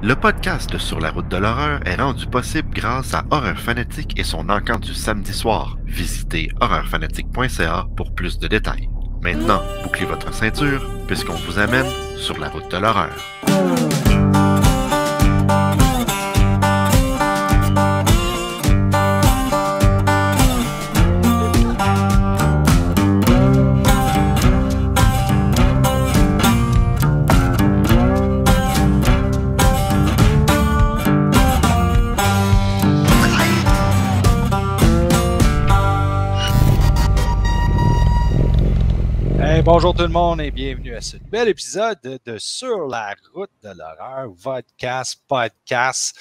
Le podcast de Sur la route de l'horreur est rendu possible grâce à Horreur Fanatique et son encamp du samedi soir. Visitez horreurfanatique.ca pour plus de détails. Maintenant, bouclez votre ceinture puisqu'on vous amène sur la route de l'horreur. Bonjour tout le monde et bienvenue à ce nouvel épisode de Sur la route de l'horreur, podcast.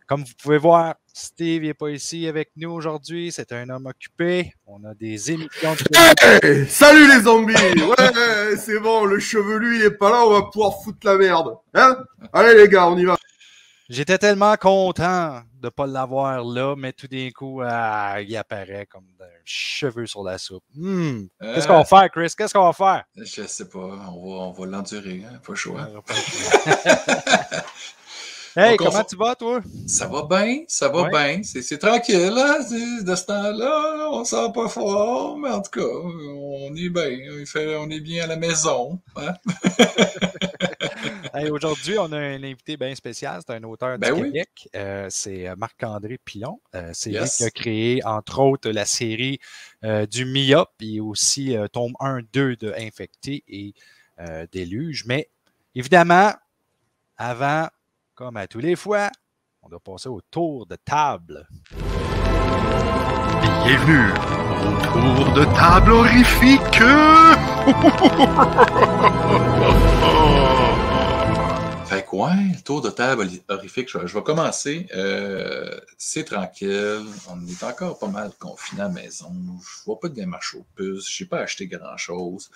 Comme vous pouvez voir, Steve n'est pas ici avec nous aujourd'hui, c'est un homme occupé. On a des émissions de... Hey, salut les zombies! Ouais, c'est bon, le chevelu il est pas là, on va pouvoir foutre la merde. Hein? Allez les gars, on y va. J'étais tellement content de ne pas l'avoir là, mais tout d'un coup, il apparaît comme un cheveu sur la soupe. Qu'est-ce qu'on va faire, Chris? Qu'est-ce qu'on va faire? Je sais pas, on va l'endurer, hein? Pas le choix. Hey, comment tu vas, toi? Ça va bien. C'est tranquille, là. De ce temps-là, on sent pas fort, mais en tout cas, on est bien. On est bien à la maison. Hein? Hey, aujourd'hui, on a un invité bien spécial. C'est un auteur du Québec. C'est Marc-André Pilon. C'est lui qui a créé, entre autres, la série du Myope et aussi tome 1-2 de Infecté et Déluge. Mais évidemment, avant, comme à tous les fois, on doit passer au tour de table. Bienvenue au tour de table horrifique! Fait quoi, le tour de table horrifique, je vais commencer. C'est tranquille. On est encore pas mal confinés à la maison. Je vois pas de démarche aux puces. J'ai pas acheté grand-chose.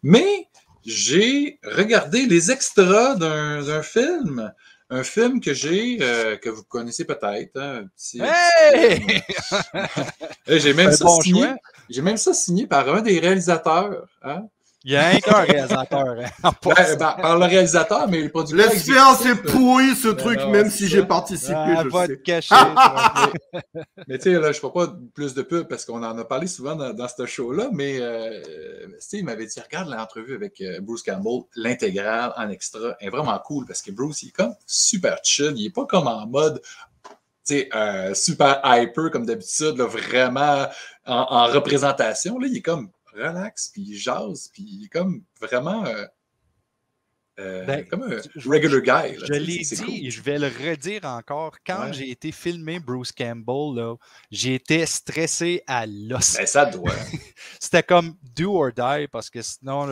Mais j'ai regardé les extras d'un film. Un film que j'ai, que vous connaissez peut-être. Hein, Hey! J'ai même ça signé par un des réalisateurs. Hein? Il y a un réalisateur. Hein, par le réalisateur, mais le producteur. L'expérience est pourrie, ce truc, même si j'ai participé. Je va te cacher. Mais tu sais, là, je ne fais pas plus de pub parce qu'on en a parlé souvent dans ce show-là, mais Steve m'avait dit, regarde l'entrevue avec Bruce Campbell, l'intégrale en extra, est vraiment cool parce que Bruce, il est comme super chill, il n'est pas comme en mode super hyper comme d'habitude, là, vraiment en représentation. Là, il est comme relax, puis il jase, puis il est comme vraiment comme un regular guy. Là, je l'ai dit cool. et je vais le redire encore. Quand j'ai été filmé Bruce Campbell, là, j'ai été stressé à l'os. Ben, ça doit. C'était comme do or die parce que sinon,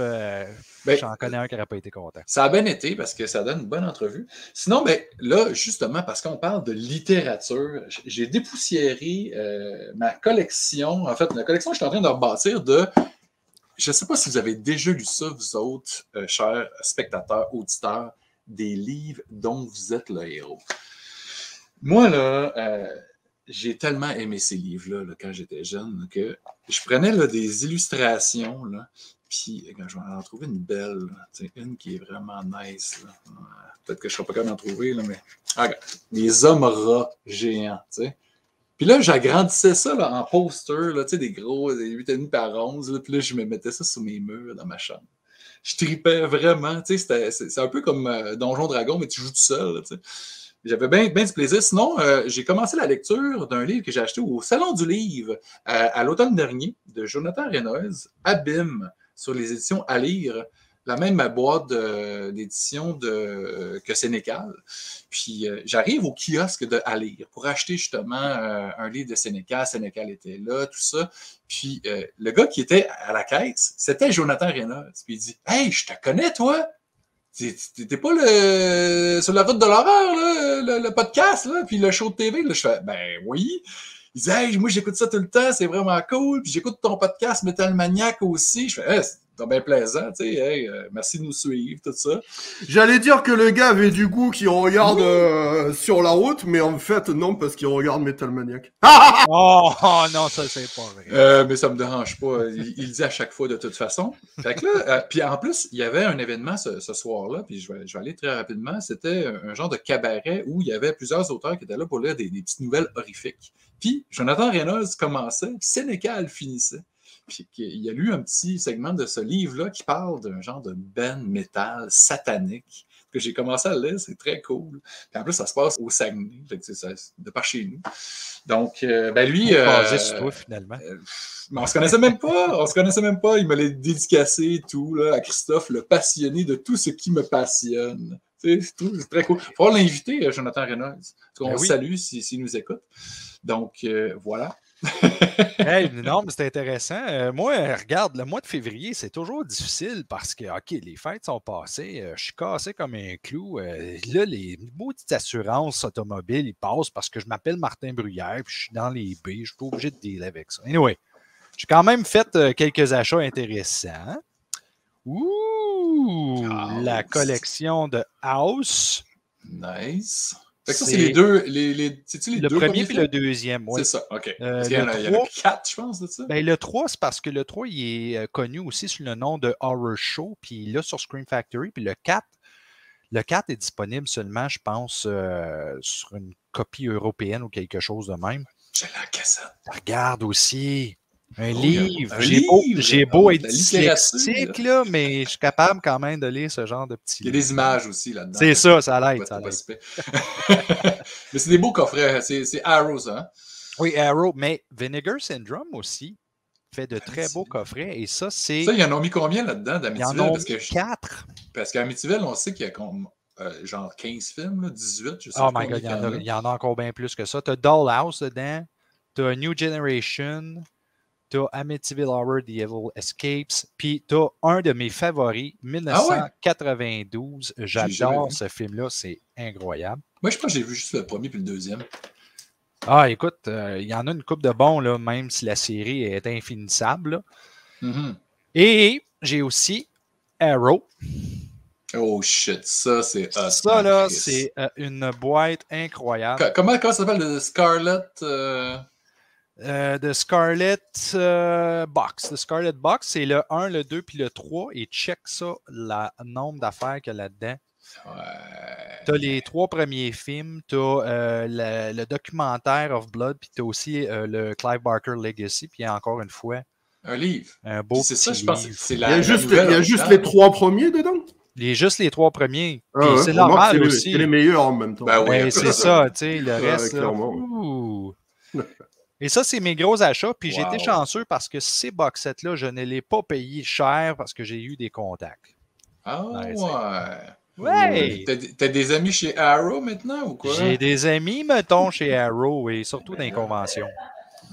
j'en connais un qui n'aurait pas été content. Ça a bien été parce que ça donne une bonne entrevue. Sinon, ben, là, justement, parce qu'on parle de littérature, j'ai dépoussiéré ma collection. En fait, la collection que je suis en train de rebâtir de... Je ne sais pas si vous avez déjà lu ça, vous autres, chers spectateurs, auditeurs, des livres dont vous êtes le héros. Moi, là, j'ai tellement aimé ces livres-là là, quand j'étais jeune que je prenais là, des illustrations, là, puis je vais en trouver une belle, là, une qui est vraiment nice. Là. Peut-être que je ne serai pas capable d'en trouver, là, mais regarde, les hommes rats géants, tu sais. Puis là, j'agrandissais ça là, en poster, là, des gros, des 8,5 par 11. Là, puis là, je me mettais ça sur mes murs dans ma chambre. Je tripais vraiment. C'est un peu comme Donjon Dragon, mais tu joues tout seul. Là, j'avais bien du plaisir. Sinon, j'ai commencé la lecture d'un livre que j'ai acheté au Salon du Livre à l'automne dernier de Jonathan Reynolds, Abîme, sur les éditions à lire. La même boîte d'édition que Sénécal. Puis j'arrive au kiosque de à lire pour acheter justement un livre de Sénécal. Sénécal était là, tout ça. Puis le gars qui était à la caisse, c'était Jonathan Reynolds. Puis il dit « Hey, je te connais, toi! T'es pas sur la route de l'horreur, là, le podcast, là, puis le show de TV. » Là, je fais « Ben oui! » Il dit « Hey, moi j'écoute ça tout le temps, c'est vraiment cool. Puis j'écoute ton podcast Metal Maniac aussi. » Je fais hey, c'est bien plaisant, tu sais, hey, merci de nous suivre, tout ça. J'allais dire que le gars avait du goût qu'il regarde sur la route, mais en fait, non, parce qu'il regarde Metal Maniac. Oh non, ça, c'est pas vrai. Mais ça me dérange pas. Il le dit à chaque fois, de toute façon. Fait que là, puis en plus, il y avait un événement ce soir-là, puis je vais aller très rapidement. C'était un genre de cabaret où il y avait plusieurs auteurs qui étaient là pour lire des petites nouvelles horrifiques. Puis Jonathan Reynolds commençait, puis Sénécal finissait. Puis il y a lu un petit segment de ce livre-là qui parle d'un genre de band métal satanique que j'ai commencé à lire, c'est très cool. Puis en plus, ça se passe au Saguenay, de par chez nous. Donc, ben lui... basé sur toi, finalement. On se connaissait même pas. Il me l'a dédicacé et tout, là, à Christophe, le passionné de tout ce qui me passionne. C'est très cool. Il faut l'inviter, Jonathan Reynolds. On le salue s'il nous écoute. Donc, voilà. Hey, non, mais c'est intéressant. Moi, regarde, le mois de février, c'est toujours difficile parce que, OK, les fêtes sont passées, je suis cassé comme un clou. Là, les maudites assurances automobiles, ils passent parce que je m'appelle Martin Bruyère puis je suis dans les baies, je suis obligé de dealer avec ça. Anyway, j'ai quand même fait quelques achats intéressants. Ouh! La collection de House. Nice. Fait que ça, c'est les deux. C'est-tu les le deux premier puis le deuxième, oui. C'est ça, OK. Il y en a 4, je pense, de ça. Ben, le 3, c'est parce que le 3, il est connu aussi sous le nom de Horror Show, puis là, sur Scream Factory. Puis le 4 est disponible seulement, je pense, sur une copie européenne ou quelque chose de même. J'ai la cassette. Regarde aussi. Un livre. J'ai beau être dyslexique, là, mais je suis capable quand même de lire ce genre de petits. Il y a des images aussi là-dedans. C'est ça l'aide. Mais c'est des beaux coffrets. C'est Arrow, ça. Hein? Oui, Arrow. Mais Vinegar Syndrome aussi fait de très beaux coffrets. Et ça, c'est. Ça, ils en ont mis combien là-dedans d'Amityville? Ils en ont mis 4. Parce qu'à Amityville, on sait qu'il y a genre 15 films, là, 18, je sais pas. Oh pas. my God, il y en a encore bien plus que ça. Tu as Dollhouse dedans. Tu as New Generation. T'as Amityville Horror, The Evil Escapes, puis t'as un de mes favoris, 1992. J'adore ce film-là, c'est incroyable. Moi, je pense que j'ai vu juste le premier puis le deuxième. Ah, écoute, il y en a une couple de bons, là, même si la série est infinissable. Mm-hmm. Et j'ai aussi Arrow. Oh shit, ça c'est hot. Ça, là, c'est une boîte incroyable. Comment ça s'appelle, le Scarlet... The Scarlet Box. The Scarlet Box, c'est le 1, le 2 puis le 3. Et check ça, le nombre d'affaires qu'il y a là-dedans. Ouais. Tu as les 3 premiers films, tu as le documentaire of Blood, puis tu as aussi le Clive Barker Legacy, puis encore une fois, un livre. Un beau c'est ça, je pense que c'est il y a juste les 3 premiers dedans? Il y a juste les 3 premiers. C'est normal aussi. C'est les meilleurs en même temps. Ben oui, c'est ça, tu sais, le reste. Là, et ça, c'est mes gros achats. Puis j'ai été chanceux parce que ces box sets-là, je ne les pas payés cher parce que j'ai eu des contacts. Ah ouais. Ouais. T'as des amis chez Arrow maintenant ou quoi? J'ai des amis, mettons, chez Arrow et surtout dans les conventions.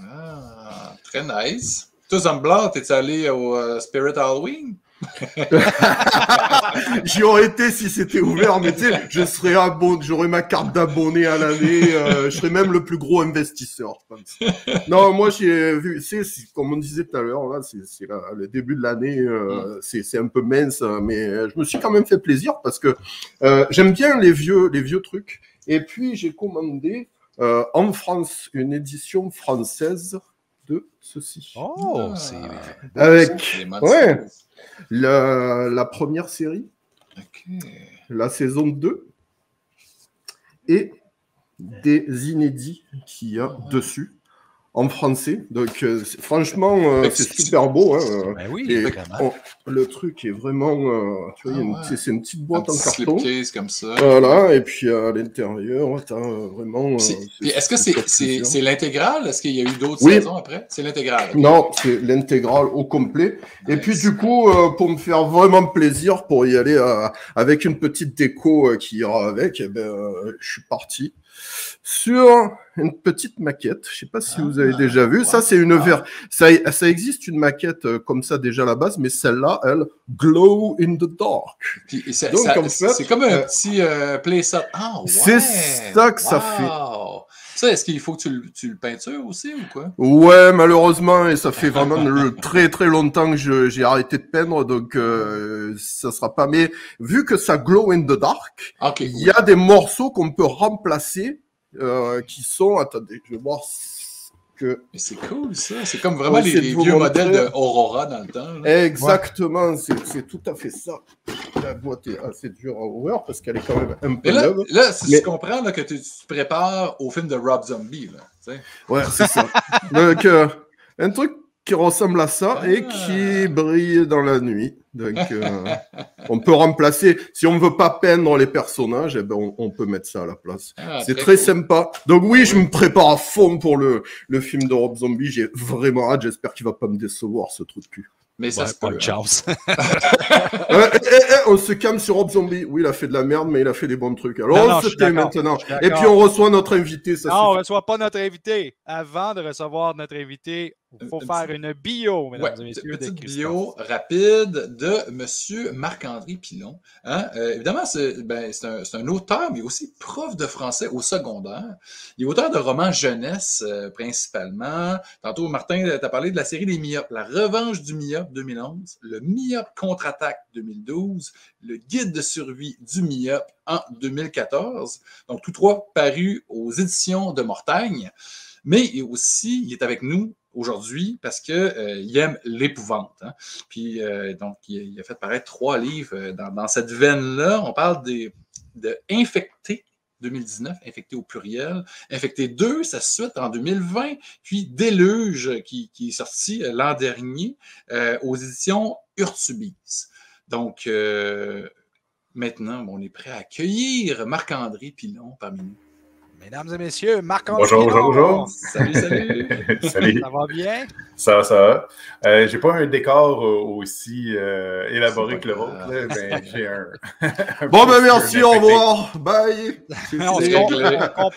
Ah, très nice. Toi, Zomblard, t'es allé au Spirit Halloween? J'y aurais été si c'était ouvert, mais tu sais, j'aurais ma carte d'abonné à l'année, je serais même le plus gros investisseur, je pense. Non, moi j'ai vu, comme on disait tout à l'heure, là, c'est le début de l'année, c'est un peu mince, mais je me suis quand même fait plaisir parce que j'aime bien les vieux trucs. Et puis j'ai commandé en France une édition française de ceci. Oh, c'est avec la première série, la saison 2 et des inédits qu'il y a dessus en français. Donc, franchement, c'est super beau. Hein. Ben oui, le truc est vraiment... tu vois, c'est une petite boîte en carton. Slipcase comme ça. Voilà, et puis à l'intérieur, tu as vraiment... Est-ce que c'est l'intégrale? Est-ce qu'il y a eu d'autres saisons après? C'est l'intégrale. Okay. Non, c'est l'intégrale au complet. Nice. Et puis du coup, pour me faire vraiment plaisir, pour y aller avec une petite déco qui ira avec, je suis parti sur une petite maquette. Je sais pas si vous avez déjà vu. Ça, c'est une ça existe une maquette comme ça déjà à la base, mais celle-là, elle glow in the dark. Donc, c'est comme un petit playset. C'est ça que ça fait. Ça, est-ce qu'il faut que tu le peintures aussi ou quoi? Ouais, malheureusement, et ça fait vraiment très très longtemps que j'ai arrêté de peindre, donc ça sera pas. Mais vu que ça glow in the dark, il y a des morceaux qu'on peut remplacer qui sont. Attendez, je vais voir. Mais c'est cool ça, c'est comme vraiment les vieux modèles de Aurora dans le temps. Là. Exactement, c'est tout à fait ça. La boîte est assez dure à ouvrir parce qu'elle est quand même un peu neuve. Là, si tu comprends là, que tu te prépares au film de Rob Zombie. Là, t'sais. Ouais, c'est ça. Donc, un truc qui ressemble à ça et qui brille dans la nuit. Donc, on peut remplacer. Si on ne veut pas peindre les personnages, eh ben, on peut mettre ça à la place. C'est très sympa. Donc oui, je me prépare à fond pour le film de Rob Zombie. J'ai vraiment hâte. J'espère qu'il va pas me décevoir, ce trou de cul. Mais ça, c'est pas une chance. On se calme sur Rob Zombie. Oui, il a fait de la merde, mais il a fait des bons trucs. Alors, c'était maintenant. Et puis, on reçoit notre invité. Non, on ne reçoit pas notre invité. Avant de recevoir notre invité, il faut faire une bio, mesdames et messieurs. Une petite bio rapide de M. Marc-André Pilon. Hein? Évidemment, c'est un auteur, mais aussi prof de français au secondaire. Il est auteur de romans jeunesse, principalement. Tantôt, Martin, tu as parlé de la série des myopes. La revanche du myope 2011, le myope contre-attaque 2012, le guide de survie du myope en 2014. Donc, tous trois parus aux éditions de Mortagne. Mais aussi, il est avec nous aujourd'hui parce qu'il aime l'épouvante. Hein? Puis, donc, il a fait paraître 3 livres dans cette veine-là. On parle de Infecté 2019, Infecté au pluriel. Infecté 2, sa suite en 2020. Puis Déluge, qui est sorti l'an dernier aux éditions Urtubise. Donc, maintenant, on est prêt à accueillir Marc-André Pilon parmi nous. Mesdames et messieurs, Marc-André. Bonjour. Salut. Salut. Ça va bien? Ça va. J'ai pas un décor aussi élaboré que le vôtre. Ben, j'ai un bon, ben merci, au revoir. Bye. On ne comparera pas,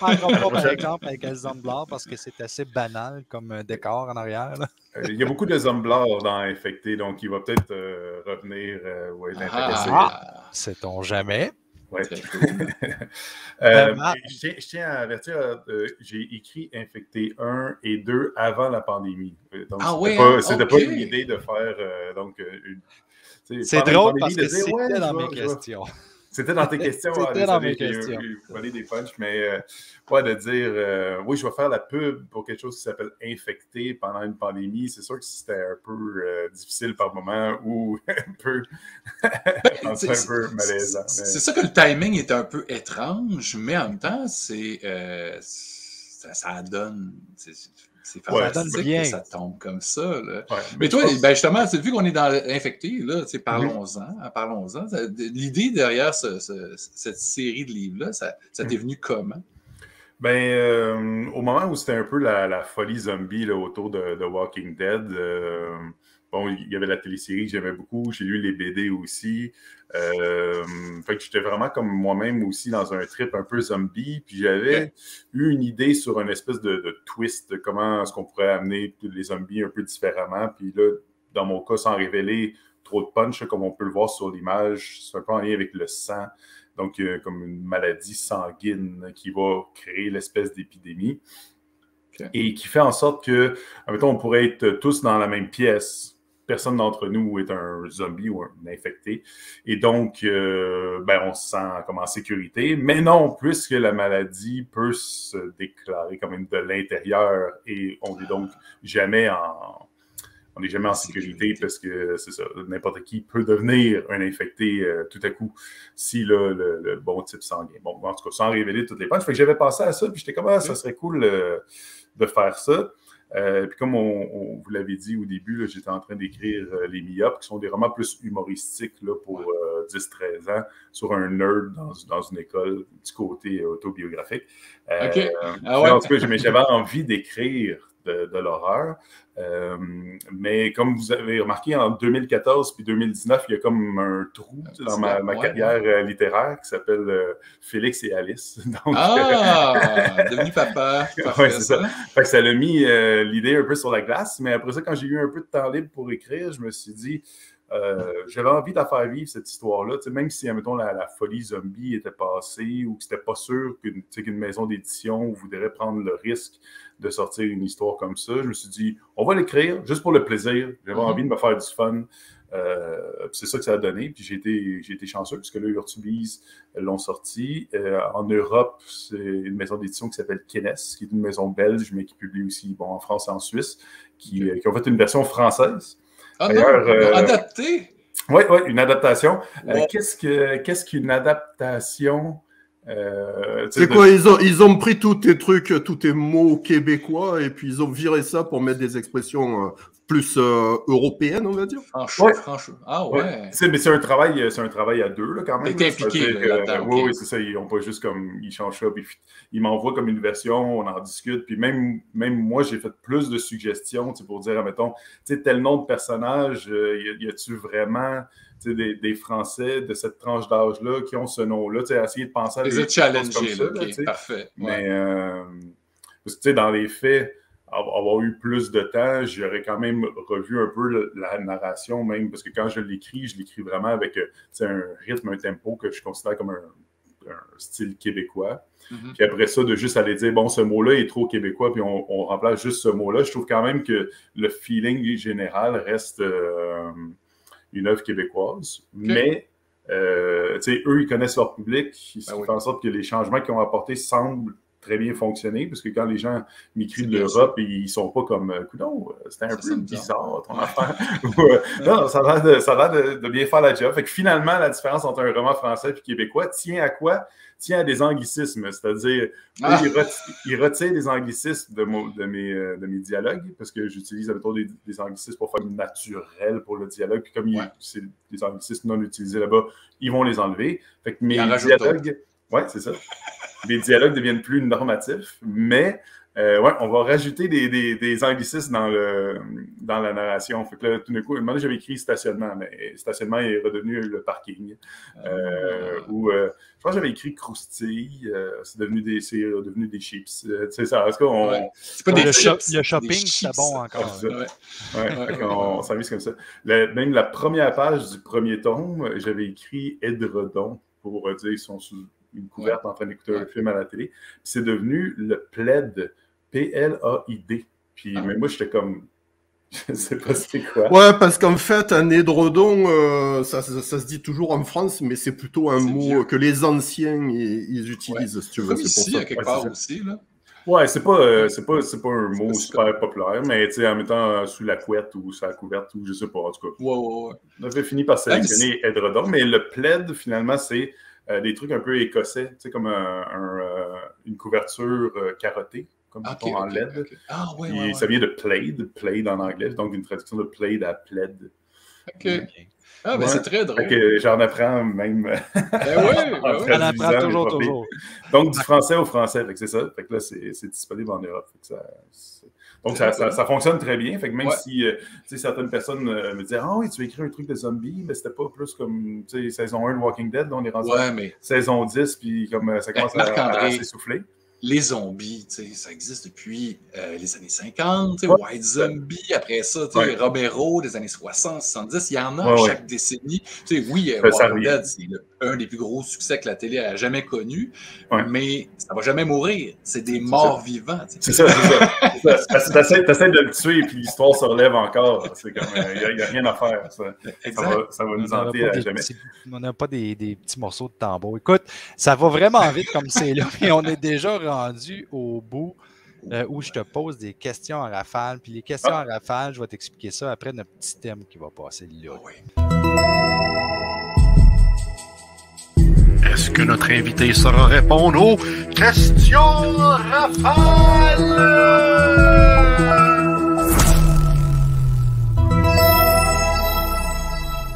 par exemple, avec El Zomblar parce que c'est assez banal comme décor en arrière. Il y a beaucoup de Zomblar dans Infecté, donc il va peut-être revenir ou être intéressé. Sait-on jamais? Ouais. Je tiens à avertir, j'ai écrit Infecté 1 et 2 avant la pandémie. Donc, c'était pas une idée de faire c'est drôle parce que c'était dans mes questions. C'était dans tes questions. C'était dans mes questions. J'ai volé des punchs, mais pas de dire oui, je vais faire la pub pour quelque chose qui s'appelle Infecté pendant une pandémie. C'est sûr que c'était un peu difficile par moment ou un peu malaisant. C'est ça que le timing est un peu étrange, mais en même temps, ça donne. C'est fantastique que ça tombe comme ça. Là. Ouais, mais toi, justement, vu qu'on est dans l'infecté, là, parlons-en. L'idée derrière cette série de livres-là, ça t'est venu comment? Au moment où c'était un peu la folie zombie là, autour de Walking Dead, il y avait la télésérie que j'aimais beaucoup, j'ai lu les BD aussi. Fait que j'étais vraiment comme moi-même aussi dans un trip un peu zombie. Puis j'avais eu une idée sur une espèce de twist de comment est-ce qu'on pourrait amener les zombies un peu différemment. Puis là, dans mon cas, sans révéler trop de punch, comme on peut le voir sur l'image, c'est un peu en lien avec le sang. Donc, comme une maladie sanguine qui va créer l'espèce d'épidémie. Okay. Et qui fait en sorte que, admettons, on pourrait être tous dans la même pièce. Personne d'entre nous est un zombie ou un infecté. Et donc, on se sent comme en sécurité. Mais non, puisque la maladie peut se déclarer quand même de l'intérieur et on n'est donc jamais en sécurité parce que c'est ça, n'importe qui peut devenir un infecté tout à coup si là, le bon type sanguin. Bon, en tout cas, sans révéler toutes les punches. Fait que j'avais pensé à ça, puis j'étais comme, ça serait cool de faire ça. Puis comme on vous l'avait dit au début, là, j'étais en train d'écrire Les myopes, qui sont des romans plus humoristiques là, pour 10-13 ans, sur un nerd dans une école du côté autobiographique. En tout cas, j'avais envie d'écrire de l'horreur. Mais comme vous avez remarqué, en 2014 puis 2019, il y a comme un trou dans ma carrière littéraire qui s'appelle Félix et Alice. Donc, devenu papa. Oui, c'est ça. Fait que ça l'a mis l'idée un peu sur la glace. Mais après ça, quand j'ai eu un peu de temps libre pour écrire, je me suis dit, j'avais envie de la faire vivre, cette histoire-là. Même si, admettons, la folie zombie était passée ou que c'était pas sûr qu'une maison d'édition voudrait prendre le risque de sortir une histoire comme ça, je me suis dit, on va l'écrire juste pour le plaisir. J'avais envie de me faire du fun. C'est ça que ça a donné. Puis j'ai été chanceux parce que là, Urtubiz l'ont sorti. En Europe, c'est une maison d'édition qui s'appelle Kenes, qui est une maison belge, mais qui publie aussi en France et en Suisse, qui ont fait une version française. Ah non, adapté? Oui, une adaptation. Ouais. Qu'est-ce qu'une adaptation? C'est quoi, ils ont pris tous tes trucs, tous tes mots québécois, et puis ils ont viré ça pour mettre des expressions plus européennes, on va dire. Franchement. Ah ouais. Mais c'est un travail à deux, là, quand même. T'es impliqué là-dedans. Oui, c'est ça. Ils n'ont pas juste comme, ils changent ça, puis ils m'envoient comme une version, on en discute, puis même moi, j'ai fait plus de suggestions, pour dire, admettons, tel nom de personnage, y a-tu vraiment... Des Français de cette tranche d'âge-là qui ont ce nom-là, essayer de penser à des choses comme ça. OK, parfait. Mais parce que, dans les faits, avoir eu plus de temps, j'aurais quand même revu un peu la narration, même, parce que quand je l'écris vraiment avec un rythme, un tempo que je considère comme un style québécois. Mm-hmm. Puis après ça, de juste aller dire, bon, ce mot-là est trop québécois, puis on remplace juste ce mot-là. Je trouve quand même que le feeling général reste... une œuvre québécoise, mais eux, ils connaissent leur public, ce qui fait en sorte que les changements qu'ils ont apportés semblent très bien fonctionner, parce que quand les gens m'écrivent de l'Europe, ils sont pas comme « Coudon, c'était un peu bizarre ton affaire. » Non, ça a l'air de bien faire la job. Fait que finalement, la différence entre un roman français et québécois tient à quoi? Tient à des anglicismes, c'est-à-dire il retire des anglicismes de mes dialogues, parce que j'utilise plutôt des anglicismes pour faire naturel pour le dialogue, puis comme c'est des anglicismes non utilisés là-bas, ils vont les enlever. Fait que mes dialogues... Oui, c'est ça. Les dialogues deviennent plus normatifs, mais on va rajouter des anglicismes dans la narration. Fait que là, tout d'un coup, moi, j'avais écrit stationnement, mais stationnement est redevenu le parking. Je pense que j'avais écrit croustille, c'est devenu des chips. C'est ça, est-ce qu'on... C'est pas des chips. Le shopping, c'est bon encore. On s'amuse comme ça. Même la première page du premier tome, j'avais écrit édredon pour dire qu'ils sont sous une couverte en train d'écouter un film à la télé. Puis c'est devenu le plaid, P-L-A-I-D. Puis mais moi, j'étais comme... Je sais pas c'est quoi. Ouais, parce qu'en fait, un édredon, ça se dit toujours en France, mais c'est plutôt un mot que les anciens ils utilisent, si tu veux. Comme ici, à quelque part aussi, là. Ouais, c'est pas un mot super populaire, mais tu sais, en mettant sous la couette ou sous la couverte, ou je sais pas, en tout cas. Ouais. On avait fini par sélectionner édredon, mais le plaid, finalement, c'est des trucs un peu écossais, tu sais, comme une couverture carottée, comme en LED. Okay. Ah, ça vient de plaid en anglais, donc une traduction de plaid à plaid. OK. Ah, mais c'est très drôle. J'en apprends même. On apprend toujours. Donc, du français au français, c'est ça. Fait que là, c'est disponible en Europe. Donc, ça fonctionne très bien. Fait que même si certaines personnes me disaient « Ah oui, tu as écrit un truc de zombie, mais c'était pas plus comme saison 1 de Walking Dead, là, on est rendu saison 10, puis comme ça commence à s'essouffler. » Les zombies, ça existe depuis les années 50, White Zombie, après ça, Romero des années 60, 70, il y en a chaque décennie. Walking Dead, c'est un des plus gros succès que la télé a jamais connu, mais ça va jamais mourir. C'est des morts vivants. C'est ça. T'essaies de le tuer, puis l'histoire se relève encore. C'est comme, il n'y a rien à faire. Ça va nous hanter à jamais. On n'a pas des petits morceaux de tambour. Écoute, ça va vraiment vite comme c'est là, et on est déjà rendu au bout où je te pose des questions en rafale. Puis les questions en rafale, je vais t'expliquer ça après notre petit thème qui va passer là. Est-ce que notre invité saura répondre aux questions en rafale?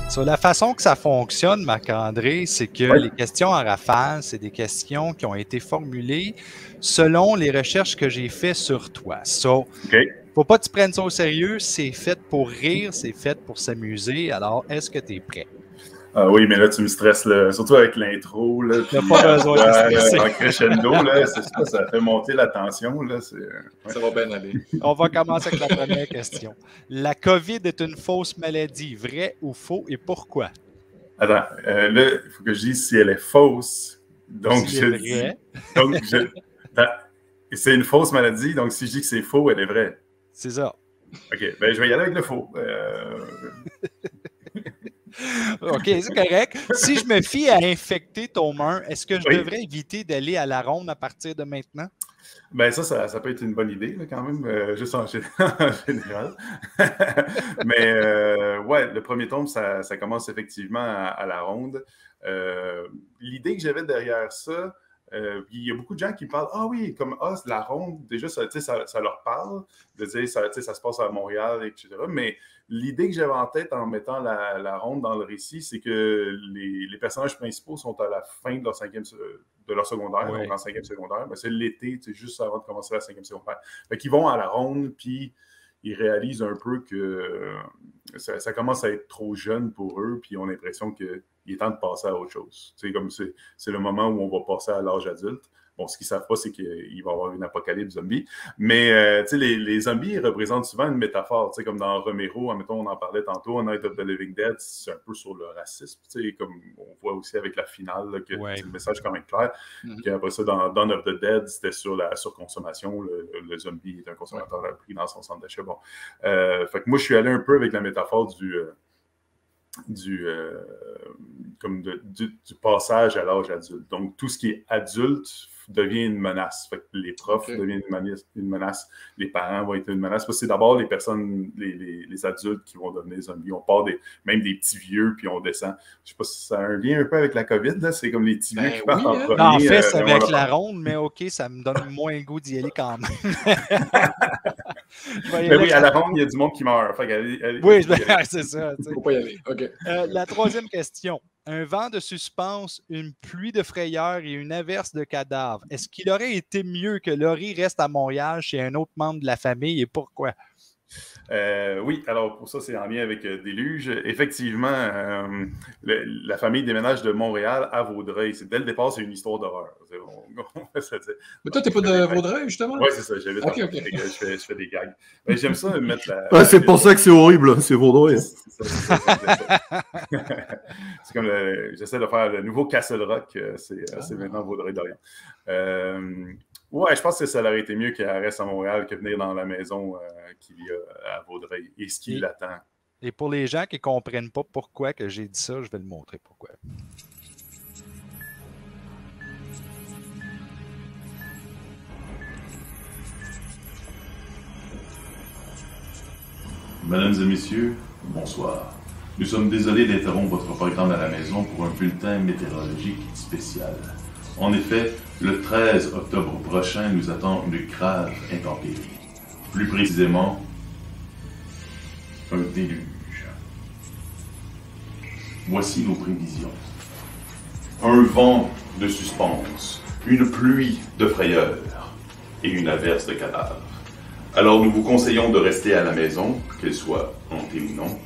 Sur la façon que ça fonctionne, Marc-André, c'est que les questions en rafale, c'est des questions qui ont été formulées selon les recherches que j'ai faites sur toi. Faut pas que tu prennes ça au sérieux, c'est fait pour rire, c'est fait pour s'amuser. Alors, est-ce que tu es prêt? Ah oui, mais là, tu me stresses, là, surtout avec l'intro. Il n'y a pas besoin de stresser. En crescendo, là, ça fait monter la tension. Là, ouais. Ça va bien aller. On va commencer avec la première question. La COVID est une fausse maladie, vrai ou faux, et pourquoi? Attends, là, il faut que je dise si elle est fausse. Donc, si elle est vraie. Donc, c'est une fausse maladie, donc si je dis que c'est faux, elle est vraie. C'est ça. OK, ben je vais y aller avec le faux. OK, c'est correct. Si je me fie à infecter tome 1, est-ce que je devrais éviter d'aller à la ronde à partir de maintenant? Ben ça peut être une bonne idée, là, quand même, juste en général. Mais ouais, le premier tome, ça commence effectivement à la ronde. L'idée que j'avais derrière ça, il y a beaucoup de gens qui parlent « Ah oui, comme la ronde, déjà, ça leur parle, de dire ça se passe à Montréal, etc. » Mais l'idée que j'avais en tête en mettant la ronde dans le récit, c'est que les personnages principaux sont à la fin de leur secondaire, donc en 5e secondaire. Ben, c'est l'été, juste avant de commencer la 5e secondaire. Fait qu'ils vont à la ronde, puis ils réalisent un peu que ça commence à être trop jeune pour eux, puis ils ont l'impression qu'il est temps de passer à autre chose. C'est le moment où on va passer à l'âge adulte. Bon, ce qu'ils ne savent pas, c'est qu'il va y avoir une apocalypse zombie. Mais les zombies ils représentent souvent une métaphore. Comme dans Romero, admettons, on en parlait tantôt, Night of the Living Dead, c'est un peu sur le racisme. Comme on voit aussi avec la finale, là, que le message est quand même clair. Puis après ça, dans Dawn of the Dead, c'était sur la surconsommation. Le zombie est un consommateur pris dans son centre d'achat. Bon. Fait que moi, je suis allé un peu avec la métaphore du passage à l'âge adulte. Donc, tout ce qui est adulte devient une menace. Fait que les profs deviennent une menace, les parents vont être une menace. Parce que c'est d'abord les personnes, les adultes qui vont devenir zombies. On part même des petits vieux, puis on descend. Je sais pas si ça a un lien un peu avec la COVID, là. C'est comme les petits vieux qui partent en premier. Non, en fait, c'est avec la ronde, mais OK, ça me donne moins le goût d'y aller quand même. Mais oui, à la ronde, il y a du monde qui meurt. Oui, c'est ça. Il ne faut pas y aller. OK. La troisième question. Un vent de suspense, une pluie de frayeur et une averse de cadavres. Est-ce qu'il aurait été mieux que Laurie reste à Montréal chez un autre membre de la famille et pourquoi? Oui, alors pour ça, c'est en lien avec Déluge. Effectivement, la famille déménage de Montréal à Vaudreuil. Dès le départ, c'est une histoire d'horreur. Mais toi, tu n'es pas de Vaudreuil, justement? Oui, c'est ça. J'avais je fais des gags. Mais j'aime ça mettre c'est pour ça que c'est horrible, c'est Vaudreuil. C'est comme j'essaie de faire le nouveau Castle Rock. C'est maintenant Vaudreuil-Dorion. Ouais, je pense que ça aurait été mieux qu'elle reste à Montréal que venir dans la maison qu'il y a à Vaudreuil et ce qui l'attend. Et pour les gens qui ne comprennent pas pourquoi que j'ai dit ça, je vais le montrer pourquoi. Mesdames et messieurs, bonsoir. Nous sommes désolés d'interrompre votre programme à la maison pour un bulletin météorologique spécial. En effet, le 13 octobre prochain nous attend une grave intempérie. Plus précisément, un déluge. Voici nos prévisions. Un vent de suspense, une pluie de frayeur et une averse de cadavres. Alors nous vous conseillons de rester à la maison, qu'elle soit hantée ou non,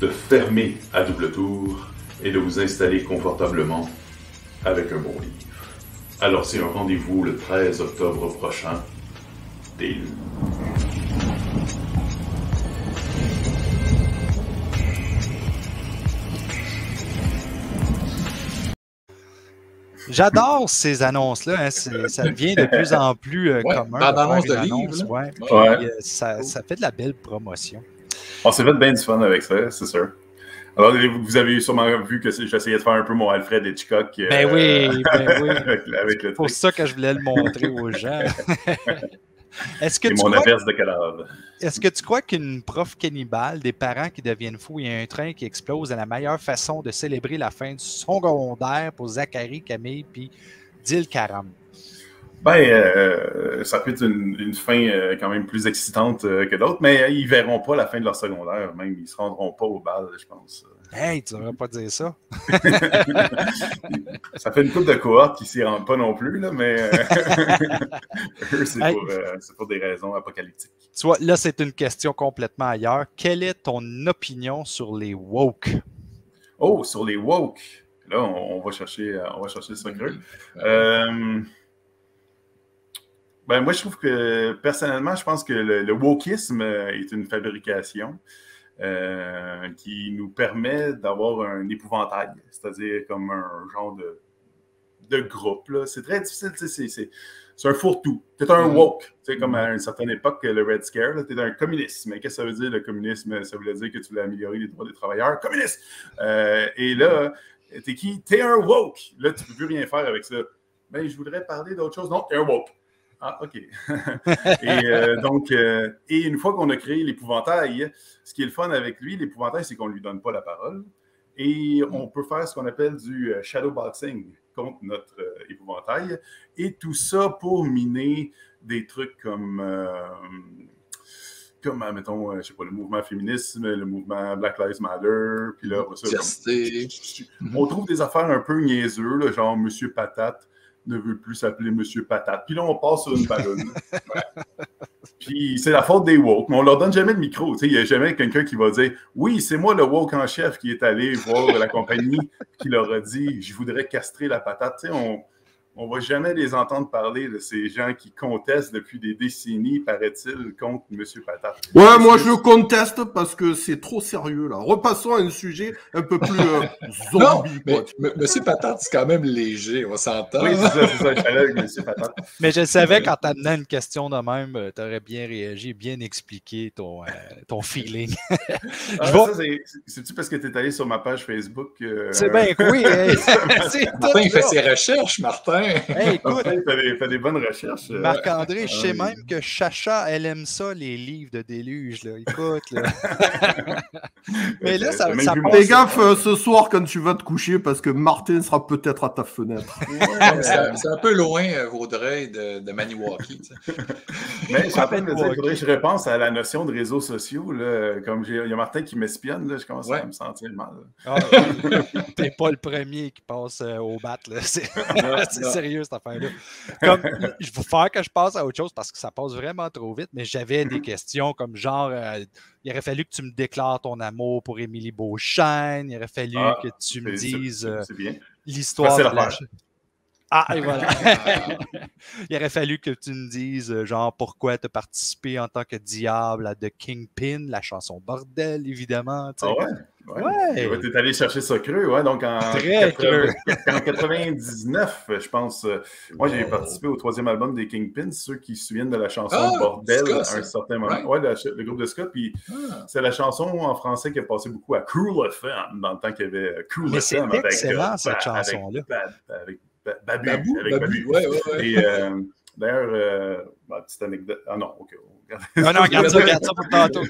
de fermer à double tour et de vous installer confortablement avec un bon livre. Alors c'est un rendez-vous le 13 octobre prochain, Déluge. J'adore ces annonces-là. Hein. Ça devient de plus en plus commun. D'annonce de livres. Ça fait de la belle promotion. On s'est fait bien du fun avec ça, c'est sûr. Alors, vous avez sûrement vu que j'essayais de faire un peu mon Alfred Hitchcock. Ben oui. Avec le c'est pour ça que je voulais le montrer aux gens. Mon averse de cadavre. Est-ce que tu crois qu'une prof cannibale, des parents qui deviennent fous et un train qui explose est la meilleure façon de célébrer la fin du secondaire pour Zachary, Camille puis Dil Karam? Ben, ça peut être une fin quand même plus excitante que d'autres, mais ils verront pas la fin de leur secondaire, même. Ils se rendront pas au bal, je pense. Hey, tu devrais pas dire ça. Ça fait une couple de cohortes qui s'y rendent pas non plus, là, mais eux, c'est pour des raisons apocalyptiques. Tu vois, là, c'est une question complètement ailleurs. Quelle est ton opinion sur les woke? Oh, sur les woke. Là, on va chercher le secret. Moi, je trouve que, personnellement, je pense que le wokisme est une fabrication qui nous permet d'avoir un épouvantail, c'est-à-dire comme un genre de groupe. Là. C'est très difficile, c'est un fourre-tout. T'es un woke. Comme à une certaine époque, le Red Scare, t'es un communiste. Mais qu'est-ce que ça veut dire, le communisme? Ça voulait dire que tu voulais améliorer les droits des travailleurs. Communiste! Et là, t'es qui? T'es un woke. Là, tu peux plus rien faire avec ça. Ben, je voudrais parler d'autre chose. Non, t'es un woke. Ah, OK. Et une fois qu'on a créé l'épouvantail, ce qui est le fun avec lui, l'épouvantail, c'est qu'on ne lui donne pas la parole. Et on peut faire ce qu'on appelle du shadowboxing contre notre épouvantail. Et tout ça pour miner des trucs comme mettons, je sais pas, le mouvement féminisme, le mouvement Black Lives Matter, puis là, on trouve des affaires un peu niaiseux, là, genre Monsieur Patate ne veut plus s'appeler Monsieur Patate. Puis là, on passe sur une ballonne. Puis c'est la faute des woke, mais on leur donne jamais le micro. Il n'y a jamais quelqu'un qui va dire « Oui, c'est moi le woke en chef qui est allé voir la compagnie qui leur a dit « Je voudrais castrer la patate. » On ne va jamais les entendre parler de ces gens qui contestent depuis des décennies, paraît-il, contre M. Patate. Ouais, moi je conteste parce que c'est trop sérieux là. Repassons à un sujet un peu plus zombie. Non, mais M. Patate, c'est quand même léger, on s'entend. Oui, c'est ça, je allais avec M. Patate. Mais je savais quand tu amenais une question de même, tu aurais bien réagi, bien expliqué ton feeling. C'est-tu parce que tu es allé sur ma page Facebook? C'est bien que oui. Martin, il fait ses recherches, Martin. Hey, écoute, il fait des bonnes recherches. Marc-André, je sais même que Chacha, elle aime ça, les livres de déluge. Là. Écoute, là. Mais là, ça passe. Fais gaffe ce soir quand tu vas te coucher parce que Martin sera peut-être à ta fenêtre. Ouais, c'est un peu loin, Vaudreuil, de Maniwaki. Mais je suis en train de me dire qu'il faudrait que je repense à la notion de réseaux sociaux. Là. Comme il y a Martin qui m'espionne, là, je commence à me sentir mal. T'es pas le premier qui passe au bat. C'est sérieux, cette affaire-là. Comme, je vais faire que je passe à autre chose parce que ça passe vraiment trop vite, mais j'avais des questions comme genre, il aurait fallu que tu me déclares ton amour pour Émilie Beauchesne, il aurait fallu que tu me dises l'histoire de la... Ah, et voilà. Il aurait fallu que tu me dises, genre, pourquoi tu as participé en tant que diable à The Kingpin, la chanson Bordel, évidemment. Ah ouais? Ouais. Tu es allé chercher ça creux, ouais. Donc, en 99, je pense, moi, j'ai participé au 3e album des Kingpins, ceux qui se souviennent de la chanson Bordel à un certain moment. Ouais, le groupe de ska. Puis, c'est la chanson en français qui a passé beaucoup à Cruel FM, dans le temps qu'il y avait Cruel FM. Mais c'est excellent, cette chanson-là. Avec Babou. Ouais. Et d'ailleurs, petite anecdote. Ah non, OK. Non, garde ça pour tantôt.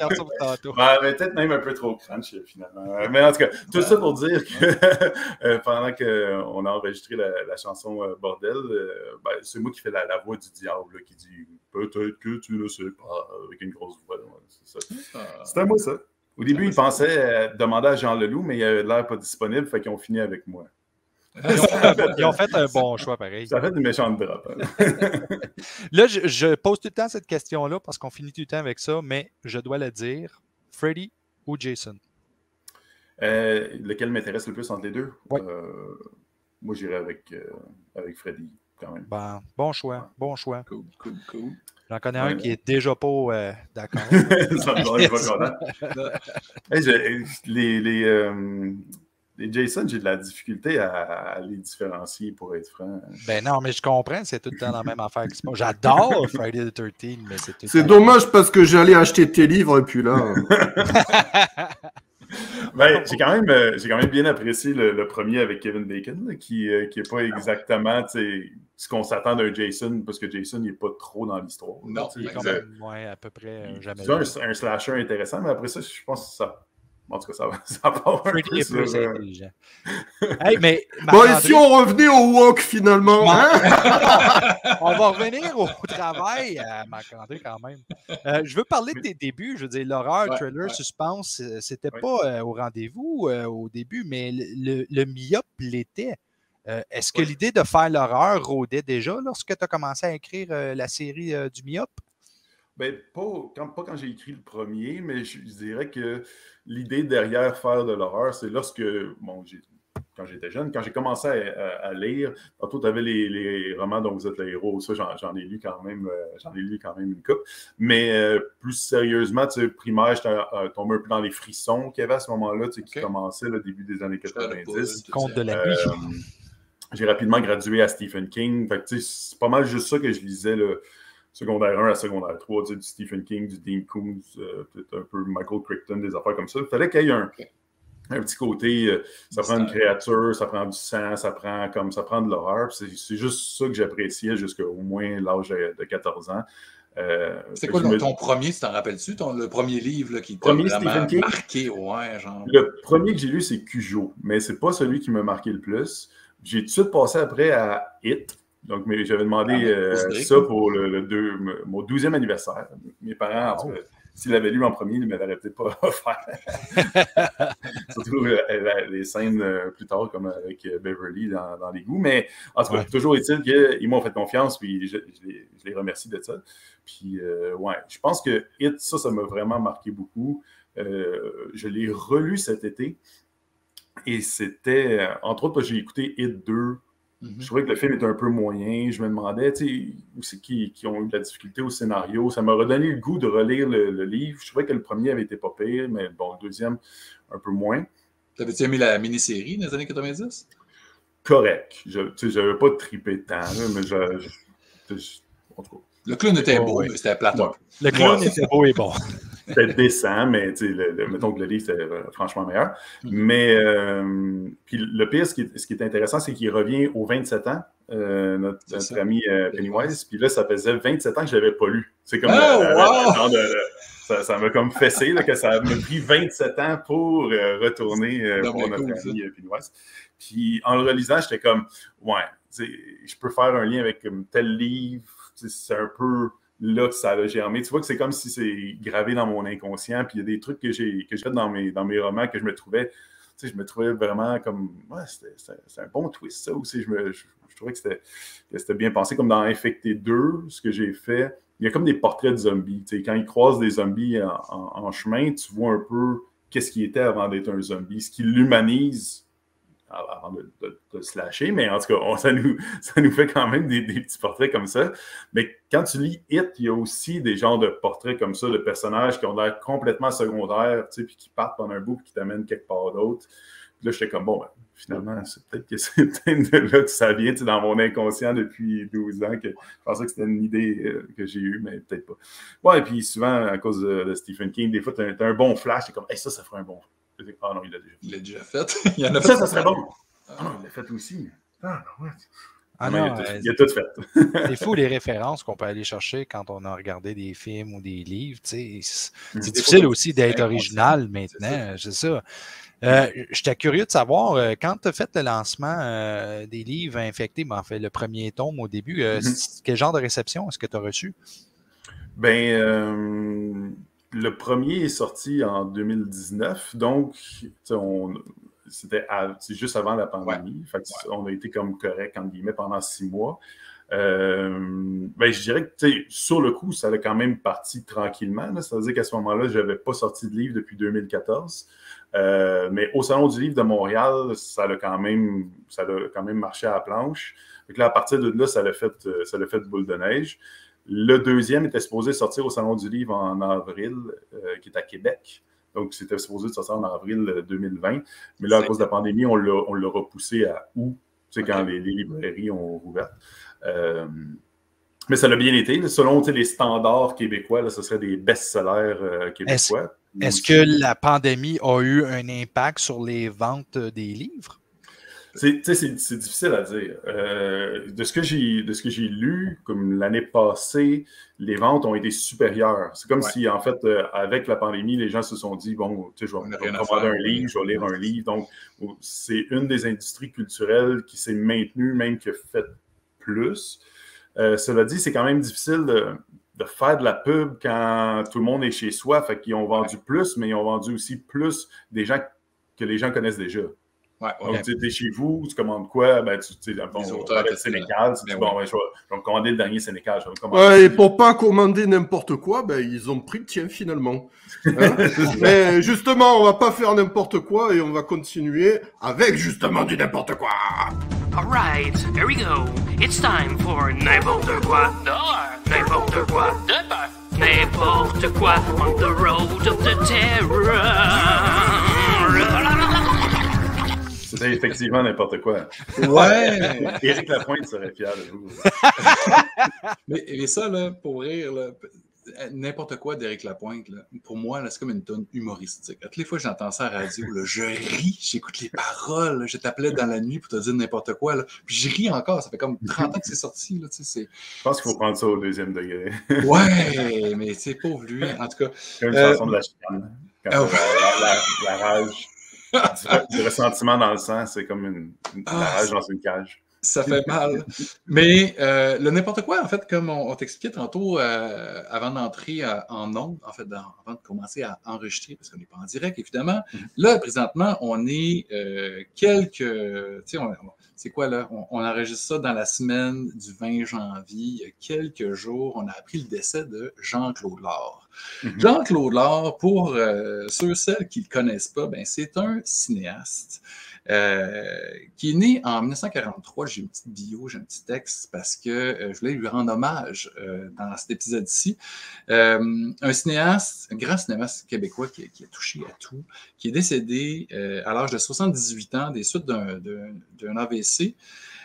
Peut-être même un peu trop crunch, finalement. Mais en tout cas, tout ça pour dire que pendant qu'on a enregistré la chanson Bordel, c'est moi qui fais la voix du diable qui dit « Peut-être que tu ne sais pas » avec une grosse voix. C'était moi, ça. Au début, ils pensaient demander à Jean Leloup, mais il avait l'air pas disponible, fait qu'ils ont fini avec moi. Ils ont fait un bon choix, pareil. Ça fait une méchante drop. Là, je pose tout le temps cette question-là parce qu'on finit tout le temps avec ça, mais je dois le dire. Freddy ou Jason? Lequel m'intéresse le plus entre les deux? Ouais. Moi, j'irais avec Freddy, quand même. Ben, bon choix. Cool. J'en connais un qui est déjà pas d'accord. Ça me va content. Les Jason, j'ai de la difficulté à les différencier, pour être franc. Ben non, mais je comprends, c'est tout le temps la même affaire qui se passe. J'adore Friday the 13, mais c'est tout le temps... C'est dommage parce que j'allais acheter tes livres et puis là... j'ai quand même bien apprécié le premier avec Kevin Bacon, là, qui est pas exactement ce qu'on s'attend d'un Jason, parce que Jason n'est pas trop dans l'histoire. Non, il est quand même à peu près jamais. C'est un slasher intéressant, mais après ça, je pense que ça... En tout cas, ça part un peu sur... intelligent. Hey, mais et si on revenait au walk, finalement? Hein? On va revenir au travail, Marc-André, quand même. Je veux parler de tes débuts. Je veux dire, l'horreur, thriller, suspense, c'était pas au rendez-vous au début, mais le myope l'était. Est-ce que l'idée de faire l'horreur rôdait déjà lorsque tu as commencé à écrire la série du myope? Ben, pas quand j'ai écrit le premier, mais je dirais que l'idée derrière faire de l'horreur, c'est lorsque, bon, quand j'étais jeune, quand j'ai commencé à lire, tantôt tu avais les romans dont vous êtes le héros, ça j'en ai lu quand même, une couple. Mais plus sérieusement, tu sais, primaire, j'étais tombé un peu dans les frissons qu'il y avait à ce moment-là, tu sais, qui commençaient au début des années 90. Conte de la nuit. J'ai rapidement gradué à Stephen King. Fait que, c'est pas mal juste ça que je lisais, là, secondaire 1 à secondaire 3, du Stephen King, du Dean Koontz, peut-être un peu Michael Crichton, des affaires comme ça. Il fallait qu'il y ait un petit côté, ça prend une créature, ça prend du sang, ça prend de l'horreur. C'est juste ça que j'appréciais jusqu'au moins l'âge de 14 ans. C'est quoi ton premier, tu t'en rappelles-tu, le premier livre là, qui t'a vraiment marqué? Ouais, genre. Le premier que j'ai lu, c'est Cujo, mais c'est pas celui qui m'a marqué le plus. J'ai tout de suite passé après à It. Donc, j'avais demandé ça pour mon 12e anniversaire. Mes parents, en tout cas, s'ils l'avaient lu en premier, ils ne me l'auraient peut-être pas offert. Surtout les scènes plus tard, comme avec Beverly dans l'égout. Mais en tout cas, toujours est-il qu'ils m'ont fait confiance, puis je les remercie de ça. Puis, je pense que It, ça m'a vraiment marqué beaucoup. Je l'ai relu cet été. Et c'était, entre autres, j'ai écouté It 2. Je trouvais que le film était un peu moyen. Je me demandais, tu sais, où c'est qui ont eu de la difficulté au scénario. Ça m'a redonné le goût de relire le livre. Je trouvais que le premier avait été pas pire, mais bon, le deuxième, un peu moins. T'avais-tu aimé la mini-série dans les années 90? Correct. Tu sais, j'avais pas trippé tant, là, mais en tout cas. Le clown était beau, mais c'était plate. Le clown était beau et bon. C'était décent, mais mettons que le livre, c'était franchement meilleur. Mais puis le pire, ce qui est intéressant, c'est qu'il revient aux 27 ans, notre ami Pennywise. Puis là, ça faisait 27 ans que je ne l'avais pas lu. C'est comme ça m'a comme fessé là, que ça m'a pris 27 ans pour retourner pour notre ami Pennywise. Puis en le relisant, j'étais comme, je peux faire un lien avec tel livre. C'est un peu là que ça a germé. Tu vois que c'est comme si c'est gravé dans mon inconscient. Puis il y a des trucs que j'ai fait dans mes romans que je me trouvais vraiment comme... c'est un bon twist, ça aussi. Je trouvais que c'était bien pensé. Comme dans Infecté 2, ce que j'ai fait, il y a comme des portraits de zombies. Tu sais, quand ils croisent des zombies en chemin, tu vois un peu qu'est-ce qui était avant d'être un zombie. Ce qui l'humanise avant de se lâcher, mais en tout cas, ça nous fait quand même des petits portraits comme ça. Mais quand tu lis It, il y a aussi des genres de portraits comme ça, de personnages qui ont l'air complètement secondaires, tu sais, puis qui partent pendant un bout, puis qui t'amènent quelque part d'autre. Puis là, j'étais comme, finalement, c'est peut-être de là que ça vient, tu sais, dans mon inconscient depuis 12 ans, que je pensais que c'était une idée que j'ai eue, mais peut-être pas. Ouais, et puis souvent, à cause de Stephen King, des fois, tu as un bon flash, t'es comme, hey, ça ferait un bon. Ah non, il l'a déjà fait. Il en a fait. Ça serait bon. Ah non, il l'a fait aussi. Il a tout fait. C'est fou les références qu'on peut aller chercher quand on a regardé des films ou des livres. C'est difficile aussi d'être original maintenant, c'est ça. J'étais curieux de savoir, quand tu as fait le lancement des livres infectés, en fait, le premier tome au début, quel genre de réception est-ce que tu as reçu? Le premier est sorti en 2019, donc c'était juste avant la pandémie. Fait que on a été comme correct, entre guillemets, pendant 6 mois. Je dirais que sur le coup, ça a quand même parti tranquillement. C'est-à-dire qu'à ce moment-là, je n'avais pas sorti de livre depuis 2014. Mais au Salon du livre de Montréal, ça a quand même marché à la planche. Donc là, à partir de là, ça l'a fait boule de neige. Le deuxième était supposé sortir au Salon du livre en avril, qui est à Québec. Donc, c'était supposé sortir en avril 2020. Mais là, à cause de la pandémie, on l'a repoussé à août, quand les librairies ont rouvert. Mais ça l'a bien été. Selon les standards québécois, là, ce serait des best-sellers québécois. Est-ce que la pandémie a eu un impact sur les ventes des livres? C'est difficile à dire. De ce que j'ai lu, comme l'année passée, les ventes ont été supérieures. C'est comme si, en fait, avec la pandémie, les gens se sont dit, bon, je vais commander un livre, je vais lire un livre. Donc, c'est une des industries culturelles qui s'est maintenue, même qui a fait plus. Cela dit, c'est quand même difficile de faire de la pub quand tout le monde est chez soi. Fait qu'ils ont vendu plus, mais ils ont vendu aussi plus des gens que les gens connaissent déjà. Donc, tu es chez vous, tu commandes quoi? Ben, tu sais, on parlait de Sénécal. Tu dis, bon, je vais me commander le dernier Sénécal. Et pour pas commander n'importe quoi, ben, ils ont pris le tien finalement. Hein? Mais justement, on va pas faire n'importe quoi et on va continuer avec justement du n'importe quoi. Alright, here we go. It's time for n'importe quoi dehors, n'importe quoi dehors, n'importe quoi on the road of the terror. C'est effectivement n'importe quoi. Ouais! Éric Lapointe serait fier de vous. mais ça, là, pour rire, là, n'importe quoi d'Éric Lapointe, là, pour moi, là, c'est comme une tonne humoristique. À toutes les fois que j'entends ça à la radio, là, je ris, j'écoute les paroles, là, je t'appelais dans la nuit pour te dire n'importe quoi, là, puis je ris encore, ça fait comme 30 ans que c'est sorti. Là, je pense qu'il faut prendre ça au 2e degré. Ouais, mais c'est pauvre lui, en tout cas. Comme une chanson de la chicane. La rage. Du ressentiment dans le sang, c'est comme la rage dans une cage. Ça fait mal. Mais le n'importe quoi, en fait, comme on t'expliquait tantôt, avant d'entrer en ondes, en fait, avant de commencer à enregistrer, parce qu'on n'est pas en direct, évidemment. Là, présentement, on est quelques... Tu sais, c'est quoi, là? On enregistre ça dans la semaine du 20 janvier. Il y a quelques jours, on a appris le décès de Jean-Claude Lard. Jean-Claude Lard, pour ceux, celles qui ne le connaissent pas, ben, c'est un cinéaste qui est né en 1943. J'ai une petite bio, j'ai un petit texte parce que je voulais lui rendre hommage dans cet épisode-ci. Un cinéaste, un grand cinéaste québécois qui a touché à tout, qui est décédé à l'âge de 78 ans des suites d'un AVC.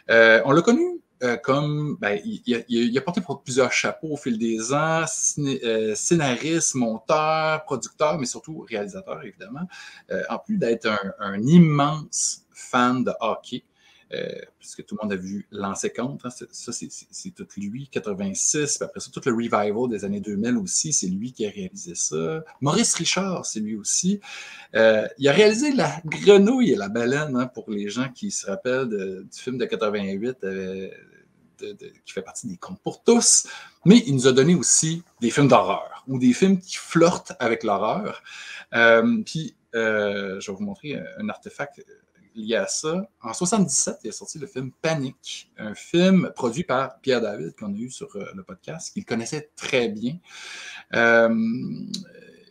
On l'a connu comme, il a porté plusieurs chapeaux au fil des ans, scénariste, monteur, producteur, mais surtout réalisateur, évidemment, en plus d'être un immense fan de hockey, puisque tout le monde a vu Lancer Compte, hein, ça c'est tout lui, 86, puis après ça, tout le revival des années 2000 aussi, c'est lui qui a réalisé ça. Maurice Richard, c'est lui aussi. Il a réalisé La Grenouille et la Baleine, hein, pour les gens qui se rappellent du film de 88, qui fait partie des Contes pour tous, mais il nous a donné aussi des films d'horreur, ou des films qui flirtent avec l'horreur. Puis, je vais vous montrer un artefact lié à ça. En 77, il a sorti le film Panique, un film produit par Pierre David, qu'on a eu sur le podcast, qu'il connaissait très bien,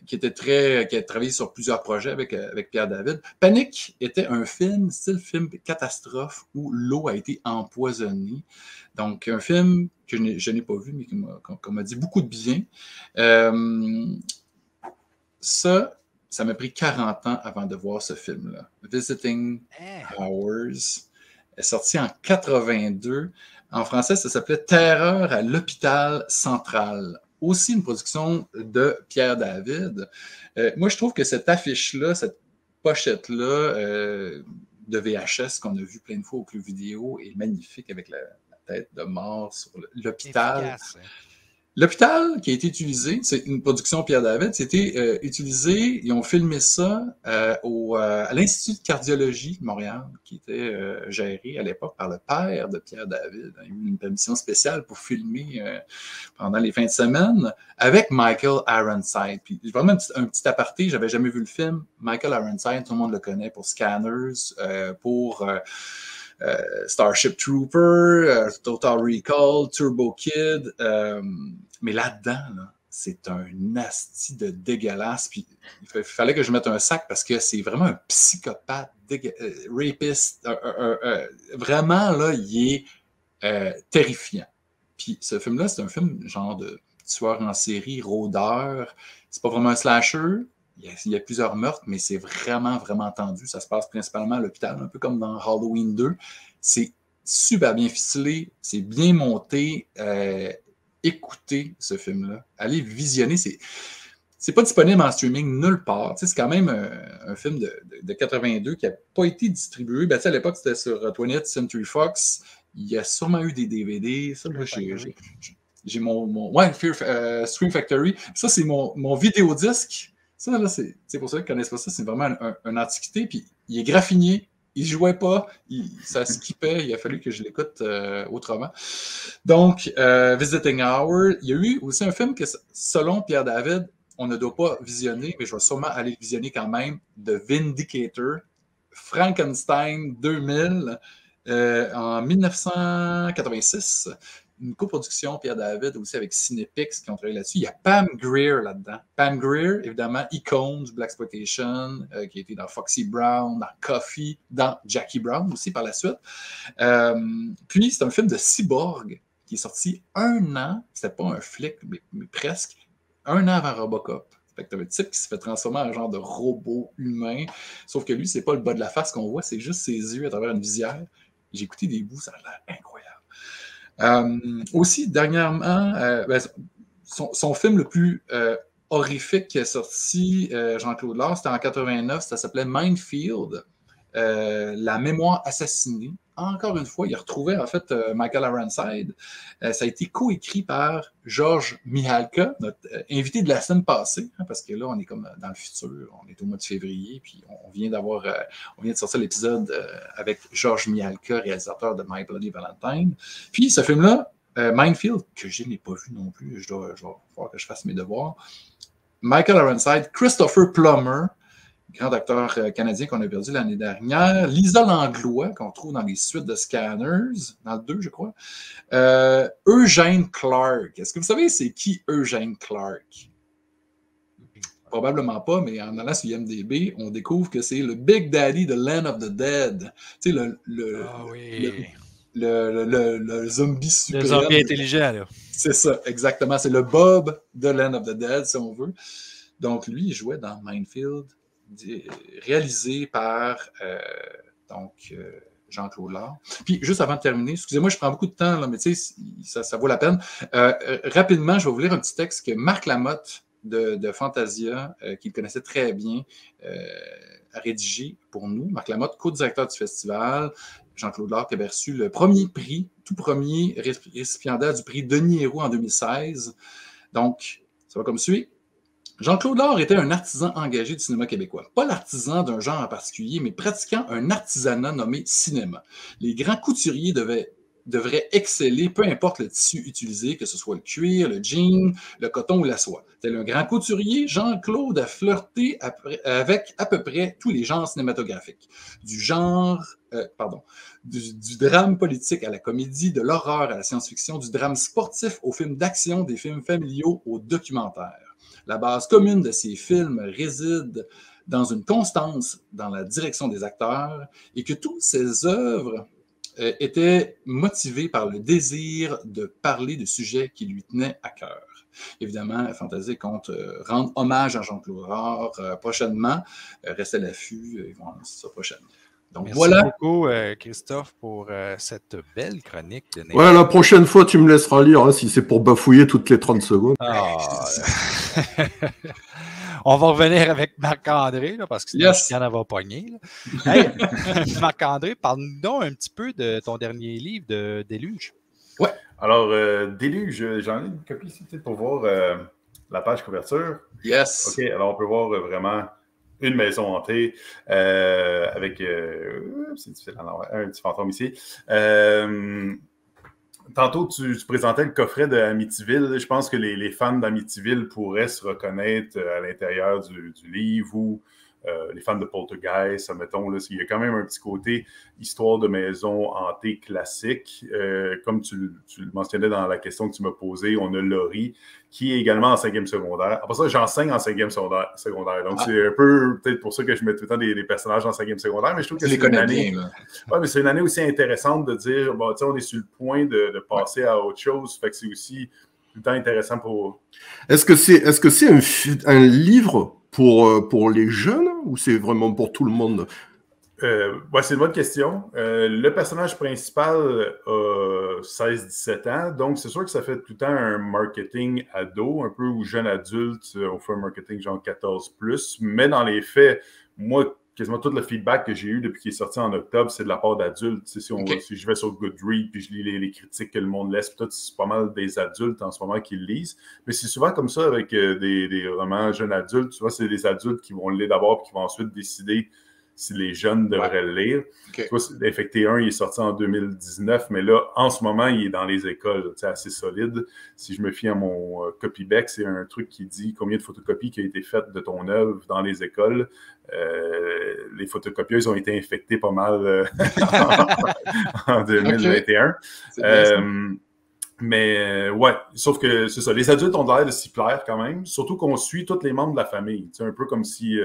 qui a travaillé sur plusieurs projets avec Pierre David. Panique était un film, style film catastrophe, où l'eau a été empoisonnée. Donc, un film que je n'ai pas vu, mais qu'on m'a dit beaucoup de bien. Ça m'a pris 40 ans avant de voir ce film-là. Visiting Hours est sorti en 82. En français, ça s'appelait Terreur à l'hôpital central. Aussi une production de Pierre David. Moi, je trouve que cette affiche-là, cette pochette-là de VHS qu'on a vu plein de fois au club vidéo est magnifique avec la tête de mort sur l'hôpital. Efficace, hein? L'hôpital qui a été utilisé, c'est une production Pierre David, c'était utilisé, ils ont filmé ça à l'Institut de cardiologie de Montréal, qui était géré à l'époque par le père de Pierre David. Il y a eu une permission spéciale pour filmer pendant les fins de semaine avec Michael Ironside. Puis vraiment un petit aparté, j'avais jamais vu le film. Michael Ironside, tout le monde le connaît pour Scanners, pour Starship Trooper, Total Recall, Turbo Kid, mais là-dedans, là, c'est un nasty de dégueulasse. Puis il fallait que je mette un sac parce que c'est vraiment un psychopathe, rapiste. Vraiment, là, il est terrifiant. Puis ce film-là, c'est un film genre de tueur en série, rôdeur. C'est pas vraiment un slasher. Il y a plusieurs meurtres, mais c'est vraiment, vraiment tendu. Ça se passe principalement à l'hôpital, un peu comme dans Halloween 2. C'est super bien ficelé, c'est bien monté. Écoutez ce film-là. Allez visionner. C'est pas disponible en streaming nulle part. Tu sais, c'est quand même un film de 82 qui n'a pas été distribué. Ben, tu sais, à l'époque, c'était sur 20th Century Fox. Il y a sûrement eu des DVD. Ça, là, j'ai mon Scream Factory. Ça, c'est mon vidéodisque. Ça, là, c'est pour ceux qui ne connaissent pas ça, c'est vraiment une antiquité. Puis, il est graffiné. Il ne jouait pas, ça skippait, il a fallu que je l'écoute autrement. Donc, Visiting Hour, il y a eu aussi un film que, selon Pierre David, on ne doit pas visionner, mais je vais sûrement aller le visionner quand même, The Vindicator. Frankenstein 2000 en 1986. Une coproduction, Pierre David, aussi avec Cinepix qui ont travaillé là-dessus. Il y a Pam Grier là-dedans. Pam Grier, évidemment, icône du Blaxploitation, qui a été dans Foxy Brown, dans Coffee, dans Jackie Brown aussi par la suite. Puis, c'est un film de cyborg qui est sorti 1 an, c'était pas un flic, mais presque, 1 an avant Robocop. Fait que t'as un type qui se fait transformer en un genre de robot humain, sauf que lui, c'est pas le bas de la face qu'on voit, c'est juste ses yeux à travers une visière. J'ai écouté des bouts, ça a l'air incroyable. Aussi, dernièrement, son film le plus horrifique qui est sorti, Jean-Claude Lard, c'était en 89, ça s'appelait Minefield, La mémoire assassinée. Encore une fois, il retrouvait en fait Michael Ironside. Ça a été coécrit par Georges Mihalka, notre invité de la semaine passée, hein, parce que là, on est comme dans le futur, on est au mois de février, puis on vient de sortir l'épisode avec Georges Mihalka, réalisateur de My Bloody Valentine. Puis ce film-là, Minefield, que je n'ai pas vu non plus, je dois falloir que je fasse mes devoirs. Michael Ironside, Christopher Plummer, grand acteur canadien qu'on a perdu l'année dernière. Lisa Langlois, qu'on trouve dans les suites de Scanners, dans le 2, je crois. Eugene Clark. Est-ce que vous savez c'est qui Eugene Clark? Probablement pas, mais en allant sur IMDb, on découvre que c'est le Big Daddy de Land of the Dead. Tu sais, le zombie suprême. Le zombie intelligent, là. C'est ça, exactement. C'est le Bob de Land of the Dead, si on veut. Donc, lui, il jouait dans Minefield, réalisé par Jean-Claude Lard. Puis, juste avant de terminer, excusez-moi, je prends beaucoup de temps, là, mais tu sais, ça vaut la peine. Rapidement, je vais vous lire un petit texte que Marc Lamotte de Fantasia, qu'il connaissait très bien, a rédigé pour nous. Marc Lamotte, co-directeur du festival. Jean-Claude Lard qui avait reçu le premier prix, tout premier récipiendaire du prix Denis Héroux en 2016. Donc, ça va comme suit. Jean-Claude Lard était un artisan engagé du cinéma québécois. Pas l'artisan d'un genre en particulier, mais pratiquant un artisanat nommé cinéma. Les grands couturiers devraient exceller, peu importe le tissu utilisé, que ce soit le cuir, le jean, le coton ou la soie. Tel un grand couturier, Jean-Claude a flirté avec à peu près tous les genres cinématographiques. Du drame politique à la comédie, de l'horreur à la science-fiction, du drame sportif aux films d'action, des films familiaux aux documentaires. La base commune de ces films réside dans une constance dans la direction des acteurs et que toutes ces œuvres étaient motivées par le désir de parler de sujets qui lui tenaient à cœur. Évidemment, Fantasia compte rendre hommage à Jean-Claude Lard prochainement. Restez à l'affût, ils vont annoncer ça prochainement. Donc, merci voilà. beaucoup, Christophe, pour cette belle chronique. Ouais, la prochaine fois, tu me laisseras lire, hein, si c'est pour bafouiller toutes les 30 secondes. On va revenir avec Marc-André, là, parce que sinon, il y en a pogné. Hey, Marc-André, parle-nous donc un petit peu de ton dernier livre de Déluge. Ouais. Alors, Déluge, j'en ai une copie ici peut-être pour voir la page couverture. Yes. OK, alors on peut voir vraiment une maison hantée avec c'est difficile, un petit fantôme ici. Tantôt, tu présentais le coffret de Amityville. Je pense que les fans d'Amityville pourraient se reconnaître à l'intérieur du livre ou les fans de Poltergeist, admettons. Là, il y a quand même un petit côté histoire de maison hantée classique. Comme tu le mentionnais dans la question que tu m'as posée, on a Laurie, qui est également en 5e secondaire. Après ça, j'enseigne en 5e secondaire. Donc, c'est un peu peut-être pour ça que je mets tout le temps des personnages en 5e secondaire. Mais je trouve que c'est une année. Ouais, mais c'est une année aussi intéressante de dire, bon, on est sur le point de passer à autre chose. Fait que c'est aussi tout le temps intéressant pour. Est-ce que c'est un livre pour les jeunes ou c'est vraiment pour tout le monde? Ouais, c'est une bonne question. Le personnage principal a 16-17 ans, donc c'est sûr que ça fait tout le temps un marketing ado, un peu ou jeune adulte, on fait un marketing genre 14+, mais dans les faits, moi, quasiment tout le feedback que j'ai eu depuis qu'il est sorti en octobre, c'est de la part d'adultes. Si je vais sur Goodreads puis je lis les critiques que le monde laisse, peut-être c'est pas mal des adultes en ce moment qui le lisent. Mais c'est souvent comme ça avec des romans jeunes adultes. Tu vois, c'est des adultes qui vont le lire d'abord puis qui vont ensuite décider si les jeunes devraient le lire. Okay. Tu vois, Infecté 1, il est sorti en 2019, mais là, en ce moment, il est dans les écoles, assez solide. Si je me fie à mon copyback, c'est un truc qui dit combien de photocopies qui a été faites de ton œuvre dans les écoles. Les photocopieuses ont été infectées pas mal en 2021. Okay. Mais ouais, sauf que c'est ça. Les adultes ont l'air de s'y plaire quand même, surtout qu'on suit tous les membres de la famille. C'est un peu comme si,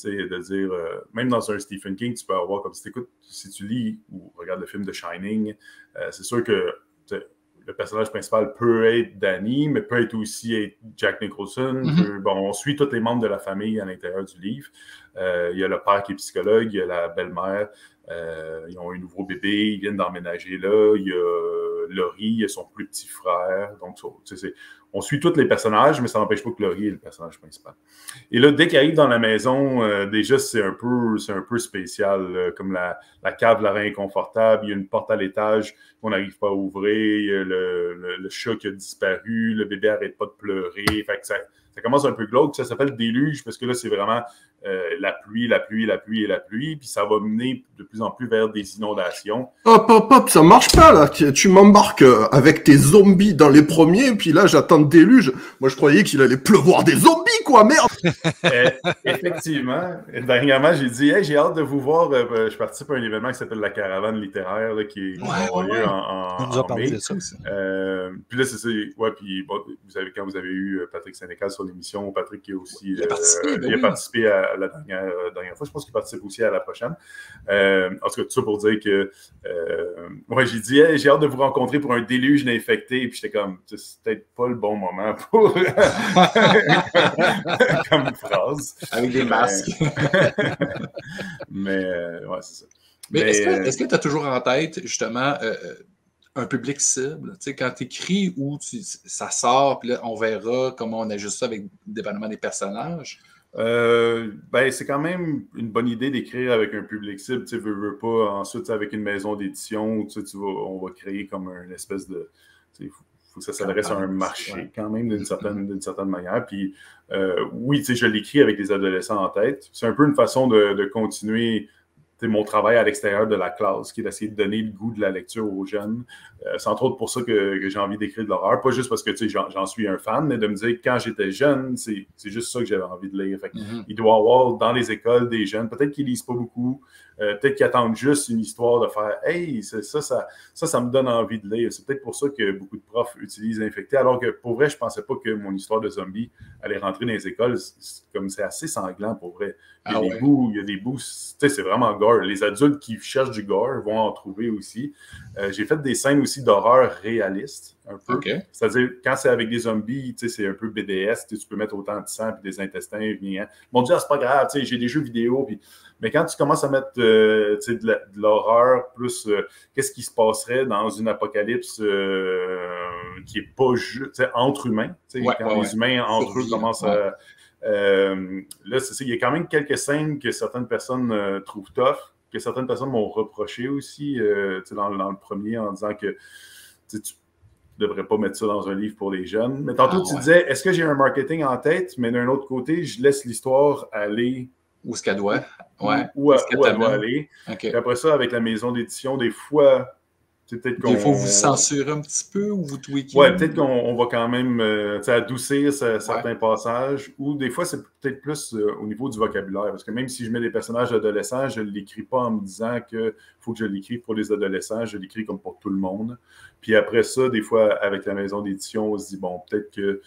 de dire, même dans un Stephen King, tu peux avoir comme si tu lis ou regardes le film de Shining, c'est sûr que le personnage principal peut être Danny, mais peut être aussi Jack Nicholson. On suit tous les membres de la famille à l'intérieur du livre. Il y a le père qui est psychologue, il y a la belle-mère. Ils ont un nouveau bébé, ils viennent d'emménager là. Il y a Laurie, il y a son plus petit frère. Donc, on suit tous les personnages, mais ça n'empêche pas que Laurie est le personnage principal. Et là, dès qu'il arrive dans la maison, déjà, c'est un peu spécial. Comme la cave leur est inconfortable, il y a une porte à l'étage qu'on n'arrive pas à ouvrir, il y a le chat qui a disparu, le bébé n'arrête pas de pleurer. Fait que ça commence un peu glauque, ça s'appelle déluge, parce que là, c'est vraiment la pluie, puis ça va mener de plus en plus vers des inondations. Hop, ça marche pas, là. Tu m'embarques avec tes zombies dans les premiers, puis là, j'attends le déluge. Moi, je croyais qu'il allait pleuvoir des zombies, quoi, merde! Effectivement. Dernièrement, j'ai dit, hey, j'ai hâte de vous voir. Je participe à un événement qui s'appelle la Caravane littéraire, là, qui a lieu On nous a parlé de ça aussi. Puis là, c'est ça. Ouais, puis bon, quand vous avez eu Patrick Sénécal sur l'émission, Patrick qui a aussi il a participé à la dernière fois. Je pense qu'il participe aussi à la prochaine. En tout cas, tout ça pour dire que j'ai dit, hey, j'ai hâte de vous rencontrer pour un déluge d'infectés. Puis j'étais comme, c'est peut-être pas le bon moment pour comme phrase. Avec des masques. Mais ouais, c'est ça. Mais est-ce que tu as toujours en tête, justement, un public cible? Tu sais, quand tu écris où ça sort, puis là, on verra comment on ajuste ça avec dépendamment des personnages. C'est quand même une bonne idée d'écrire avec un public cible. Tu sais, veux pas. Ensuite, avec une maison d'édition, on va créer comme une espèce de. Il faut que ça s'adresse à un marché, quand même, d'une certaine manière. Puis, oui, je l'écris avec des adolescents en tête. C'est un peu une façon de continuer mon travail à l'extérieur de la classe, qui est d'essayer de donner le goût de la lecture aux jeunes. C'est entre autres pour ça que j'ai envie d'écrire de l'horreur. Pas juste parce que j'en suis un fan, mais de me dire que quand j'étais jeune, c'est juste ça que j'avais envie de lire. Fait il doit y avoir dans les écoles des jeunes, peut-être qu'ils lisent pas beaucoup, peut-être qu'ils attendent juste une histoire de faire « Hey, ça me donne envie de lire ». C'est peut-être pour ça que beaucoup de profs utilisent Infecté, alors que pour vrai, je pensais pas que mon histoire de zombie allait rentrer dans les écoles. C'est assez sanglant pour vrai. Il y a des bouts, c'est vraiment gore. Les adultes qui cherchent du gore vont en trouver aussi. J'ai fait des scènes aussi d'horreur réalistes, un peu. Okay. C'est-à-dire, quand c'est avec des zombies, c'est un peu BDS, tu peux mettre autant de sang et des intestins. Mon Dieu, c'est pas grave, j'ai des jeux vidéo. Mais quand tu commences à mettre de l'horreur, plus qu'est-ce qui se passerait dans une apocalypse qui n'est pas juste entre humains, quand les humains entre eux commencent à... là, c'est ça, il y a quand même quelques scènes que certaines personnes trouvent tough, que certaines personnes m'ont reproché aussi dans le premier en disant que tu ne devrais pas mettre ça dans un livre pour les jeunes. Mais tantôt, tu disais, est-ce que j'ai un marketing en tête, mais d'un autre côté, je laisse l'histoire aller où est-ce qu'elle doit, où elle doit aller. Okay. Puis après ça, avec la maison d'édition, des fois... Des fois, vous censurez un petit peu ou vous tweakez? Oui, peut-être qu'on va quand même adoucir certains passages, ou des fois, c'est peut-être plus au niveau du vocabulaire, parce que même si je mets des personnages adolescents, je ne l'écris pas en me disant qu'il faut que je l'écrive pour les adolescents, je l'écris comme pour tout le monde. Puis après ça, des fois, avec la maison d'édition, on se dit, bon, peut-être que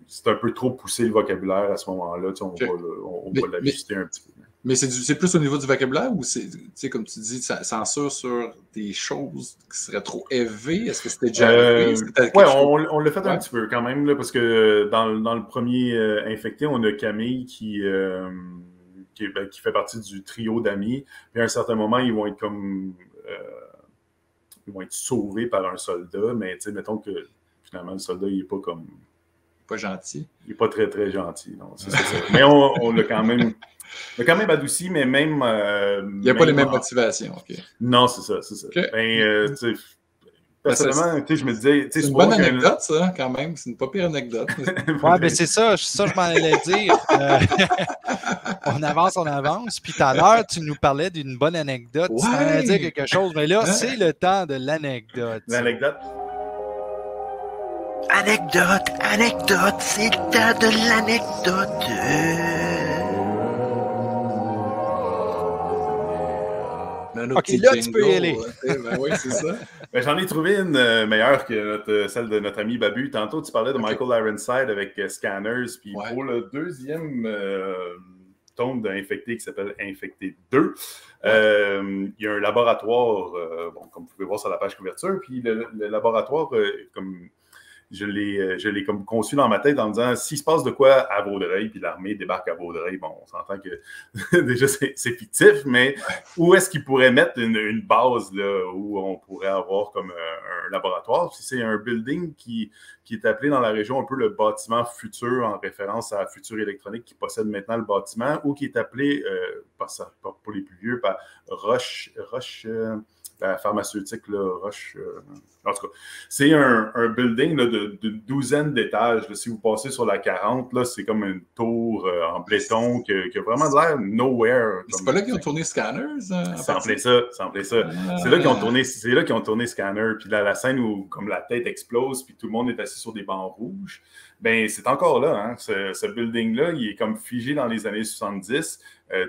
c'est un peu trop poussé le vocabulaire à ce moment-là, on va l'ajuster un petit peu. Mais c'est plus au niveau du vocabulaire ou c'est comme tu dis, ça censure sur des choses qui seraient trop élevées? Est-ce que c'était déjà arrivé? Oui, on l'a fait un petit peu quand même, là, parce que dans le premier Infecté, on a Camille qui fait partie du trio d'amis. Puis à un certain moment, ils vont être comme... ils vont être sauvés par un soldat, mais mettons que finalement, le soldat, il n'est pas comme... Pas gentil. Il n'est pas très, très gentil. Non, c'est ça. Mais on l'a quand même... Mais quand même adouci, mais même... il n'y a pas les mêmes motivations. Okay. Non, c'est ça. Okay. Ben, personnellement, je me disais... C'est une bonne anecdote, ça, quand même. C'est une pas pire anecdote. Ouais, ben c'est ça. Ça, je m'en allais dire. On avance. Puis tout à l'heure, tu nous parlais d'une bonne anecdote. Tu t'en allais dire quelque chose. Mais là, c'est le temps de l'anecdote. L'anecdote? Anecdote, c'est le temps de l'anecdote. OK, là, tu peux y aller. Ben oui, c'est ça. Ben, j'en ai trouvé une meilleure que celle de notre ami Babu. Tantôt, tu parlais de Michael Ironside avec Scanners. Puis pour le deuxième tome d'Infecté qui s'appelle Infecté 2, il y a un laboratoire, comme vous pouvez voir sur la page couverture. Puis le laboratoire, comme... Je l'ai comme conçu dans ma tête en me disant, s'il se passe de quoi à Vaudreuil, puis l'armée débarque à Vaudreuil, bon, on s'entend que déjà c'est fictif, mais où est-ce qu'ils pourraient mettre une base là, où on pourrait avoir comme un laboratoire? C'est un building qui est appelé dans la région un peu le bâtiment futur, en référence à Futur Électronique qui possède maintenant le bâtiment, ou qui est appelé, pour les plus vieux, par Roche la pharmaceutique, là, Roche. En tout cas, c'est un building là, d'une douzaine d'étages. Si vous passez sur la 40, là, c'est comme une tour en béton qui a vraiment l'air nowhere. C'est pas là qu'ils ont tourné Scanners? C'est en plein ça. C'est là qu'ils ont tourné Scanner. Puis là, la scène où comme la tête explose, puis tout le monde est assis sur des bancs rouges. Ben, c'est encore là. Hein? Ce building-là, il est comme figé dans les années 70.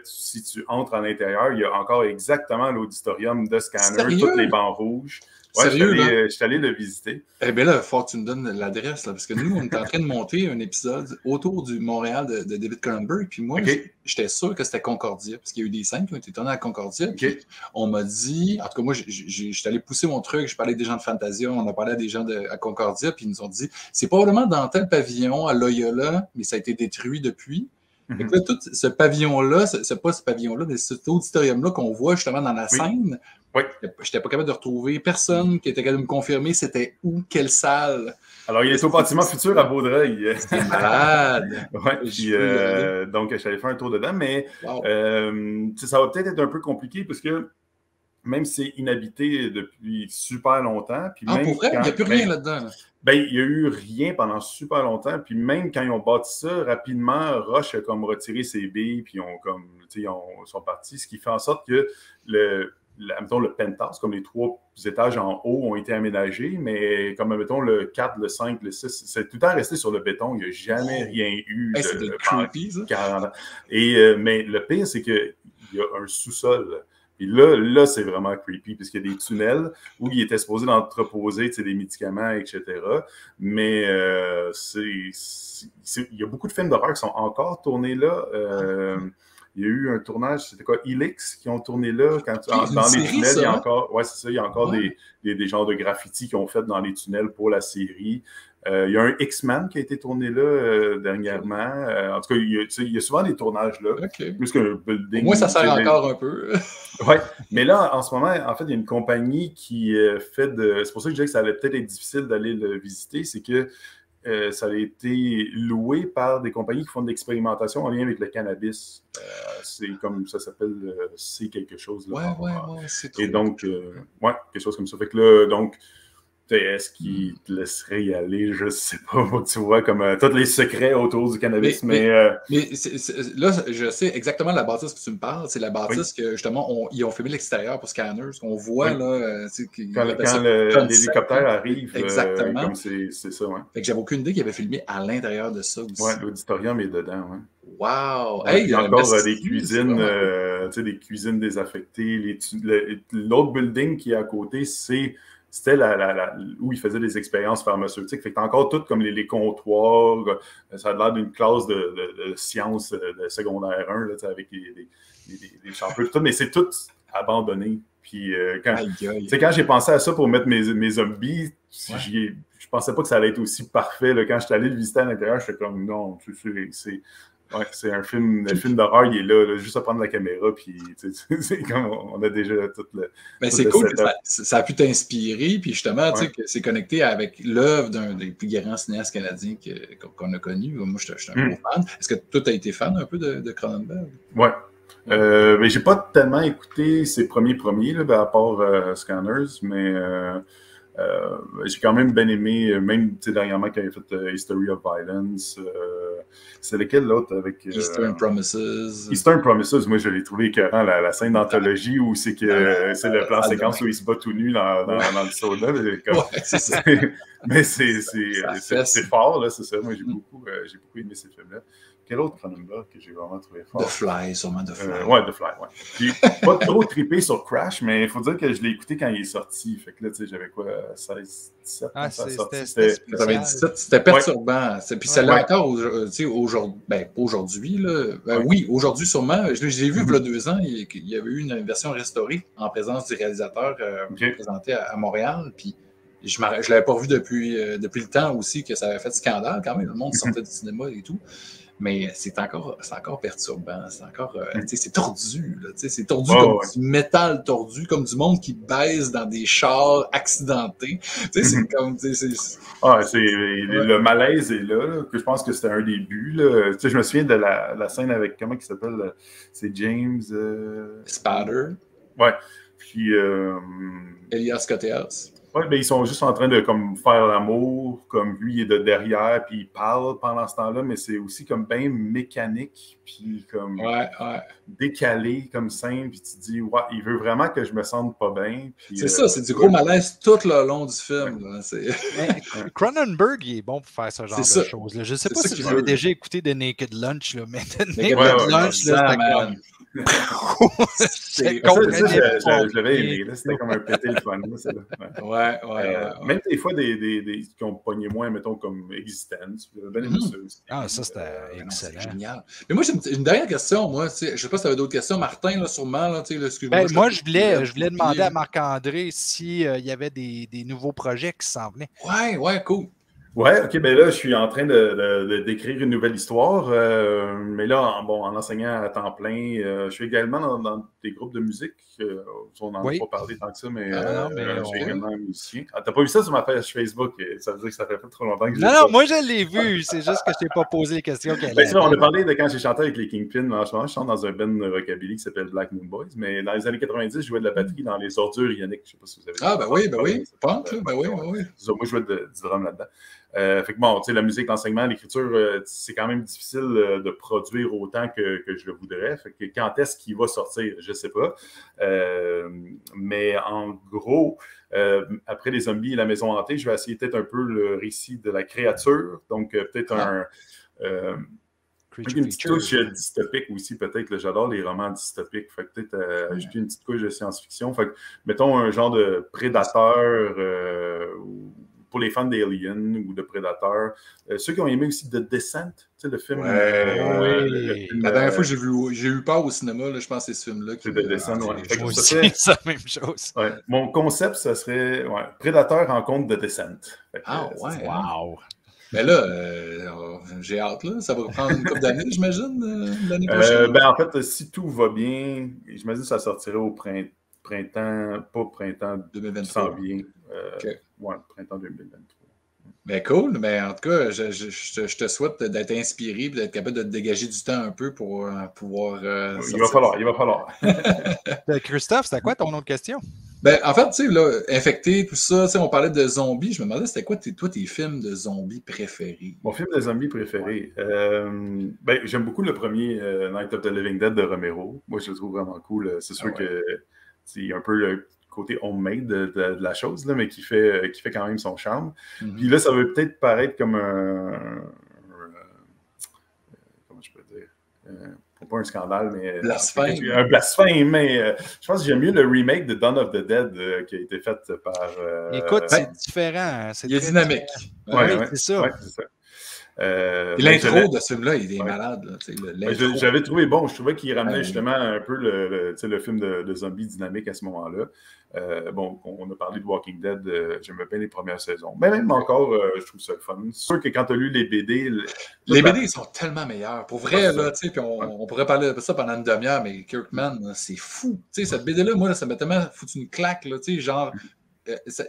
Si tu entres à l'intérieur, il y a encore exactement l'auditorium de Scanner, tous les bancs rouges. Ouais, je suis allé le visiter. Eh bien là, il faut que tu nous donnes l'adresse, là, parce que nous, on est en train de monter un épisode autour du Montréal de David Cronenberg, puis moi, j'étais sûr que c'était Concordia, parce qu'il y a eu des scènes qui ont été tournées à Concordia, puis on m'a dit, en tout cas, moi, j'étais allé pousser mon truc, je parlais avec des gens de Fantasia, on a parlé à des gens à Concordia, puis ils nous ont dit, c'est probablement dans tel pavillon à Loyola, mais ça a été détruit depuis. Donc là, tout ce pavillon-là, c'est pas ce pavillon-là, mais cet auditorium-là qu'on voit justement dans la scène, je n'étais pas capable de retrouver personne qui était capable de me confirmer c'était où, quelle salle. Alors, il est au bâtiment futur à Vaudreuil. C'est malade! Puis, donc, je suis allé faire un tour dedans, mais ça va peut-être être un peu compliqué parce que même si c'est inhabité depuis super longtemps. Puis même pour vrai? Il n'y a plus rien là-dedans. Là. Ben, il n'y a eu rien pendant super longtemps. Puis même quand ils ont bâti ça, rapidement, Roche a comme retiré ses billes, puis ils sont partis, ce qui fait en sorte que mettons, le penthouse, comme les 3 étages en haut, ont été aménagés, mais comme, mettons, le 4, le 5, le 6, c'est tout le temps resté sur le béton. Il n'y a jamais rien eu de creepy, ça. 40 ans. Mais le pire, c'est qu'il y a un sous-sol. Et là, c'est vraiment creepy, puisqu'il y a des tunnels où il était supposé d'entreposer des médicaments, etc. Mais il y a beaucoup de films d'horreur qui sont encore tournés là. Il y a eu un tournage, c'était quoi, Helix, qui ont tourné là. Dans les tunnels, il y a encore, il y a encore des genres de graffitis qui ont fait dans les tunnels pour la série. Il y a un X-Men qui a été tourné là dernièrement. En tout cas, il y a souvent des tournages là. Plus qu'un building. Moi, ça sert encore un peu. Oui, mais là, en ce moment, en fait, il y a une compagnie qui fait de... C'est pour ça que je disais que ça allait peut-être être difficile d'aller le visiter, c'est que ça a été loué par des compagnies qui font de l'expérimentation en lien avec le cannabis. C'est comme ça s'appelle C quelque chose. Là, ouais, c'est trop. Et donc, quelque chose comme ça. Fait que là, donc, est-ce qu'ils te laisseraient y aller? Je sais pas, tu vois, comme tous les secrets autour du cannabis, mais là, je sais exactement la bâtisse que tu me parles. C'est la bâtisse que, justement, ils ont filmé l'extérieur pour Scanners. On voit, là... quand l'hélicoptère arrive, exactement. Comme c'est ça, ouais. Fait que j'avais aucune idée qu'ils avaient filmé à l'intérieur de ça aussi. Ouais, l'auditorium est dedans, ouais. Wow! Il y a encore des cuisines, des cuisines désaffectées. L'autre building qui est à côté, c'était où ils faisaient des expériences pharmaceutiques. Fait que t'as encore tout comme les comptoirs. Ça a l'air d'une classe de sciences de secondaire 1, là, avec des champeux, tout, mais c'est tout abandonné. Puis quand j'ai pensé à ça pour mettre mes zombies, je pensais pas que ça allait être aussi parfait. Là. Quand je suis allé le visiter à l'intérieur, j'étais comme non, c'est un film d'horreur, il est là, juste à prendre la caméra, puis c'est comme on a déjà tout le. Mais c'est cool que ça a pu t'inspirer, puis justement, tu sais, que c'est connecté avec l'œuvre d'un des plus grands cinéastes canadiens qu'on a connu. Moi, je suis un gros fan. Est-ce que toi, tu as été fan un peu de Cronenberg? Ouais. Mais j'ai pas tellement écouté ses premiers, là, à part Scanners, mais J'ai quand même bien aimé, même dernièrement quand il a fait History of Violence. C'est lequel l'autre avec Eastern Promises. Eastern Promises, moi je l'ai trouvé écœurant, la scène d'anthologie où c'est que c'est le plan séquence où il se bat tout nu dans le sauna. C'est ça. Mais c'est fort, là, c'est ça. Moi j'ai beaucoup aimé ces films-là. Quel autre Cronenberg que j'ai vraiment trouvé fort? The Fly, sûrement The Fly. Ouais, The Fly, ouais. J'ai pas trop trippé sur Crash, mais il faut dire que je l'ai écouté quand il est sorti. Fait que là, tu sais, j'avais quoi, 16, 17 quand ça a sorti. C'était perturbant. Puis ça l'a encore aujourd'hui. Ben, aujourd'hui, là. Oui, aujourd'hui, sûrement. Je l'ai vu il y a 2 ans. Il y avait eu une version restaurée en présence du réalisateur présenté à Montréal. Puis je ne l'avais pas vu depuis le temps aussi que ça avait fait scandale quand même. Le monde sortait du cinéma et tout. Mais c'est encore perturbant. C'est encore. C'est tordu. C'est tordu comme du métal tordu, comme du monde qui baise dans des chars accidentés. C'est comme. Le malaise est là, que je pense que c'était un début. Je me souviens de la scène avec. Comment il s'appelle? C'est James. Spader. Ouais. Puis. Elias Koteas. Oui, ben ils sont juste en train de comme faire l'amour, comme lui il est de derrière, puis il parle pendant ce temps-là, mais c'est aussi comme bien mécanique, puis comme décalé, comme simple, puis tu te dis, ouais, il veut vraiment que je me sente pas bien. C'est ça, c'est du gros malaise tout le long du film. Là, Cronenberg, il est bon pour faire ce genre de choses. Là. Je ne sais pas si vous avez déjà écouté The Naked Lunch, là, mais The Naked Lunch, c'était comme... Je l'avais aimé, là. C'était comme un pété le fun. Même des fois, des qui ont pogné moins, mettons, comme Existence. J'avais bien aimé ça aussi. Ah, ça, c'était excellent. Génial. Mais moi, j'ai une dernière question. Moi, je ne sais pas si tu avais d'autres questions. Martin, là, sûrement. Là, moi, je voulais demander à Marc-André s'il y avait des nouveaux projets qui s'en venaient. Ouais, cool. Ouais, ok, ben là, je suis en train d'écrire une nouvelle histoire, mais là, en enseignant à temps plein, je suis également dans des groupes de musique. On n'en a pas parlé tant que ça, mais je suis également musicien. Ah, t'as pas vu ça sur ma page Facebook? Ça veut dire que ça fait pas trop longtemps que j'ai Non, moi je l'ai vu, c'est juste que je t'ai pas posé les questions. On a parlé de quand j'ai chanté avec les Kingpin. En ce moment, je chante dans un band rockabilly qui s'appelle Black Moon Boys, mais dans les années 90, je jouais de la batterie dans les ordures ioniques. Je sais pas si vous avez vu. Ah, ben oui, c'est pas oui. Moi, je jouais du drum là-dedans. Fait que bon, tu sais, la musique, l'enseignement, l'écriture, c'est quand même difficile de produire autant que je le voudrais. Fait que quand est-ce qu'il va sortir, je sais pas. Mais en gros, après les zombies et la maison hantée, je vais essayer peut-être un peu le récit de la créature. Donc, peut-être une petite touche dystopique aussi, peut-être. J'adore les romans dystopiques. Fait que peut-être ajouter une petite couche de science-fiction. Fait que, mettons, un genre de prédateur pour les fans d'Alien ou de Predator. Ceux qui ont aimé aussi The Descent, tu sais, le film. La dernière fois que j'ai eu peur au cinéma, là, je pense que c'est ce film-là. C'est The Descent, c'est la même chose. Ouais. Mon concept, ça serait Predator rencontre The Descent. Wow! Mais là, j'ai hâte, là. Ça va prendre une couple d'années, j'imagine, l'année prochaine. En fait, si tout va bien, j'imagine que ça sortirait au printemps 2023. Bien. Printemps 2023. Ben cool, mais en tout cas, je te souhaite d'être inspiré et d'être capable de te dégager du temps un peu pour pouvoir. Il va falloir. Christophe, c'était quoi ton autre question? Ben, en fait, tu sais, là, infecté, tout ça, on parlait de zombies. Je me demandais, c'était quoi tes films de zombies préférés? Mon film de zombies préféré? J'aime beaucoup le premier Night of the Living Dead de Romero. Moi, je le trouve vraiment cool. C'est sûr que c'est un peu le côté homemade de la chose, là, mais qui fait quand même son charme. Puis là, ça veut peut-être paraître comme comment je peux dire? Pas un scandale, mais... Blasphème. Un blasphème, mais je pense que j'aime mieux le remake de Dawn of the Dead qui a été fait par... Écoute, c'est différent. Il est dynamique. C'est ça. Ouais, c'est ça. L'intro de ce film-là, il est malade. J'avais trouvé bon. Je trouvais qu'il ramenait justement un peu le film de zombies dynamique à ce moment-là. On a parlé de Walking Dead. J'aimais bien les premières saisons. Mais même encore, je trouve ça le fun. C'est sûr que quand tu as lu les BD... Les BD, ils sont tellement meilleurs. Pour vrai, là, tu sais, puis on pourrait parler de ça pendant une demi-heure, mais Kirkman, c'est fou. Tu sais, cette BD-là, moi, ça m'a tellement foutu une claque, là, tu sais, genre,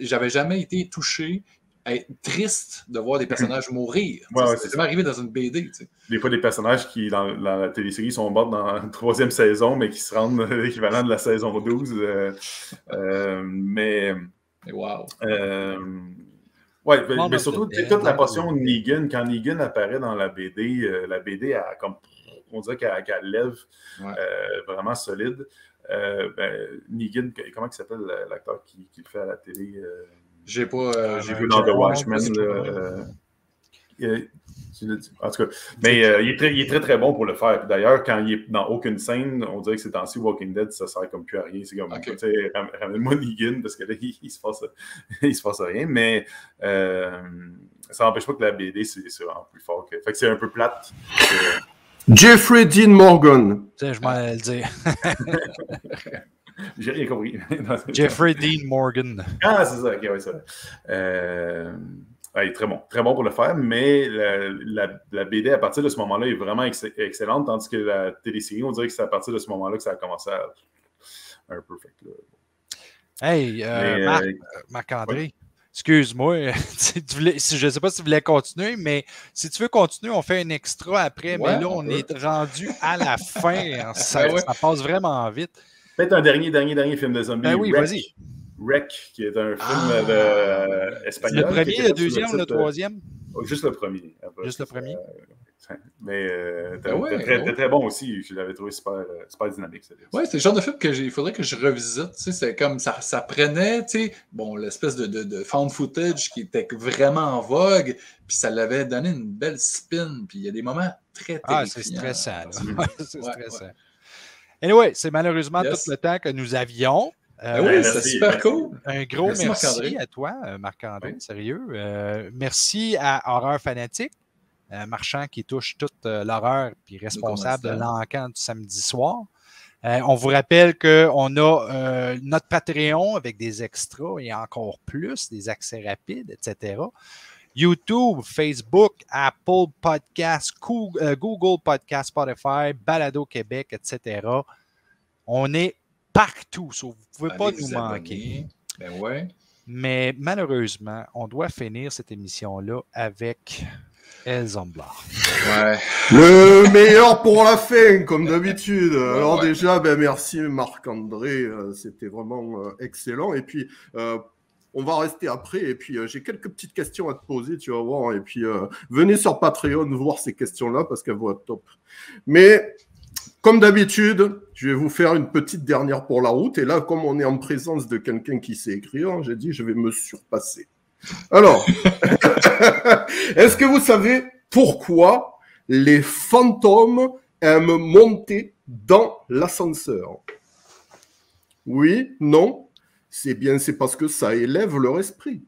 j'avais jamais été touché être triste de voir des personnages mourir. C'est jamais arrivé dans une BD. T'sais. Des fois, des personnages qui, dans la télésérie, sont morts dans la 3e saison, mais qui se rendent l'équivalent de la saison 12. Mais Wow. Ouais, mais surtout, toute la portion de Negan, quand Negan apparaît dans la BD a comme, on dirait qu'elle lève vraiment solide. Negan, comment il s'appelle l'acteur qui le fait à la télé? J'ai vu dans The Watchmen. En tout cas, mais il est très, très bon pour le faire. D'ailleurs, quand il est dans aucune scène, on dirait que ces temps-ci, Walking Dead, ça sert comme plus à rien. C'est comme, ramène-moi Negan, parce que là, il se passe rien. Mais ça n'empêche pas que la BD, c'est vraiment plus fort. Fait que c'est un peu plate. Jeffrey Dean Morgan. Tu sais, je m'en allais le dire. J'ai rien compris. Jeffrey Dean Morgan. Ah, c'est ça. OK, ouais, ça. Il est très bon pour le faire, mais la BD, à partir de ce moment-là, est vraiment excellente, tandis que la télésérie, on dirait que c'est à partir de ce moment-là que ça a commencé à un peu fait. Hey, Marc-André, oui. Excuse-moi, je ne sais pas si tu voulais continuer, mais si tu veux continuer, on fait un extra après, mais là, on est rendu à la fin. Ça passe vraiment vite. Peut-être un dernier film de zombies. Ben oui, vas-y. Rec, qui est un film espagnol. Le premier, le deuxième ou le troisième? Juste le premier. Juste le premier? Mais très bon aussi. Je l'avais trouvé super dynamique. Oui, c'est le genre de film qu'il faudrait que je revisite. Tu sais, c'est comme ça prenait, tu sais, l'espèce de found footage qui était vraiment en vogue, puis ça l'avait donné une belle spin, puis il y a des moments très terrifiants. C'est stressant. C'est stressant. Anyway, c'est malheureusement tout le temps que nous avions. Oui, c'est super cool. Un gros merci à toi, Marc-André, sérieux. Merci à Horreur Fanatique, marchand qui touche toute l'horreur et responsable de l'encan du samedi soir. On vous rappelle qu'on a notre Patreon avec des extras et encore plus, des accès rapides, etc. YouTube, Facebook, Apple Podcasts, Google Podcasts, Spotify, Balado Québec, etc. On est partout, vous ne pouvez pas nous manquer. Ben ouais. Mais malheureusement, on doit finir cette émission-là avec El Zomblar. Ouais. Le meilleur pour la fin, comme d'habitude. Alors déjà, merci Marc-André, c'était vraiment excellent. Et puis, on va rester après. Et puis, j'ai quelques petites questions à te poser, tu vas voir. Et puis, venez sur Patreon voir ces questions-là parce qu'elles vont être top. Mais... comme d'habitude, je vais vous faire une petite dernière pour la route. Et là, comme on est en présence de quelqu'un qui sait écrire, j'ai dit je vais me surpasser. Alors, est-ce que vous savez pourquoi les fantômes aiment monter dans l'ascenseur? Oui? Non? C'est parce que ça élève leur esprit.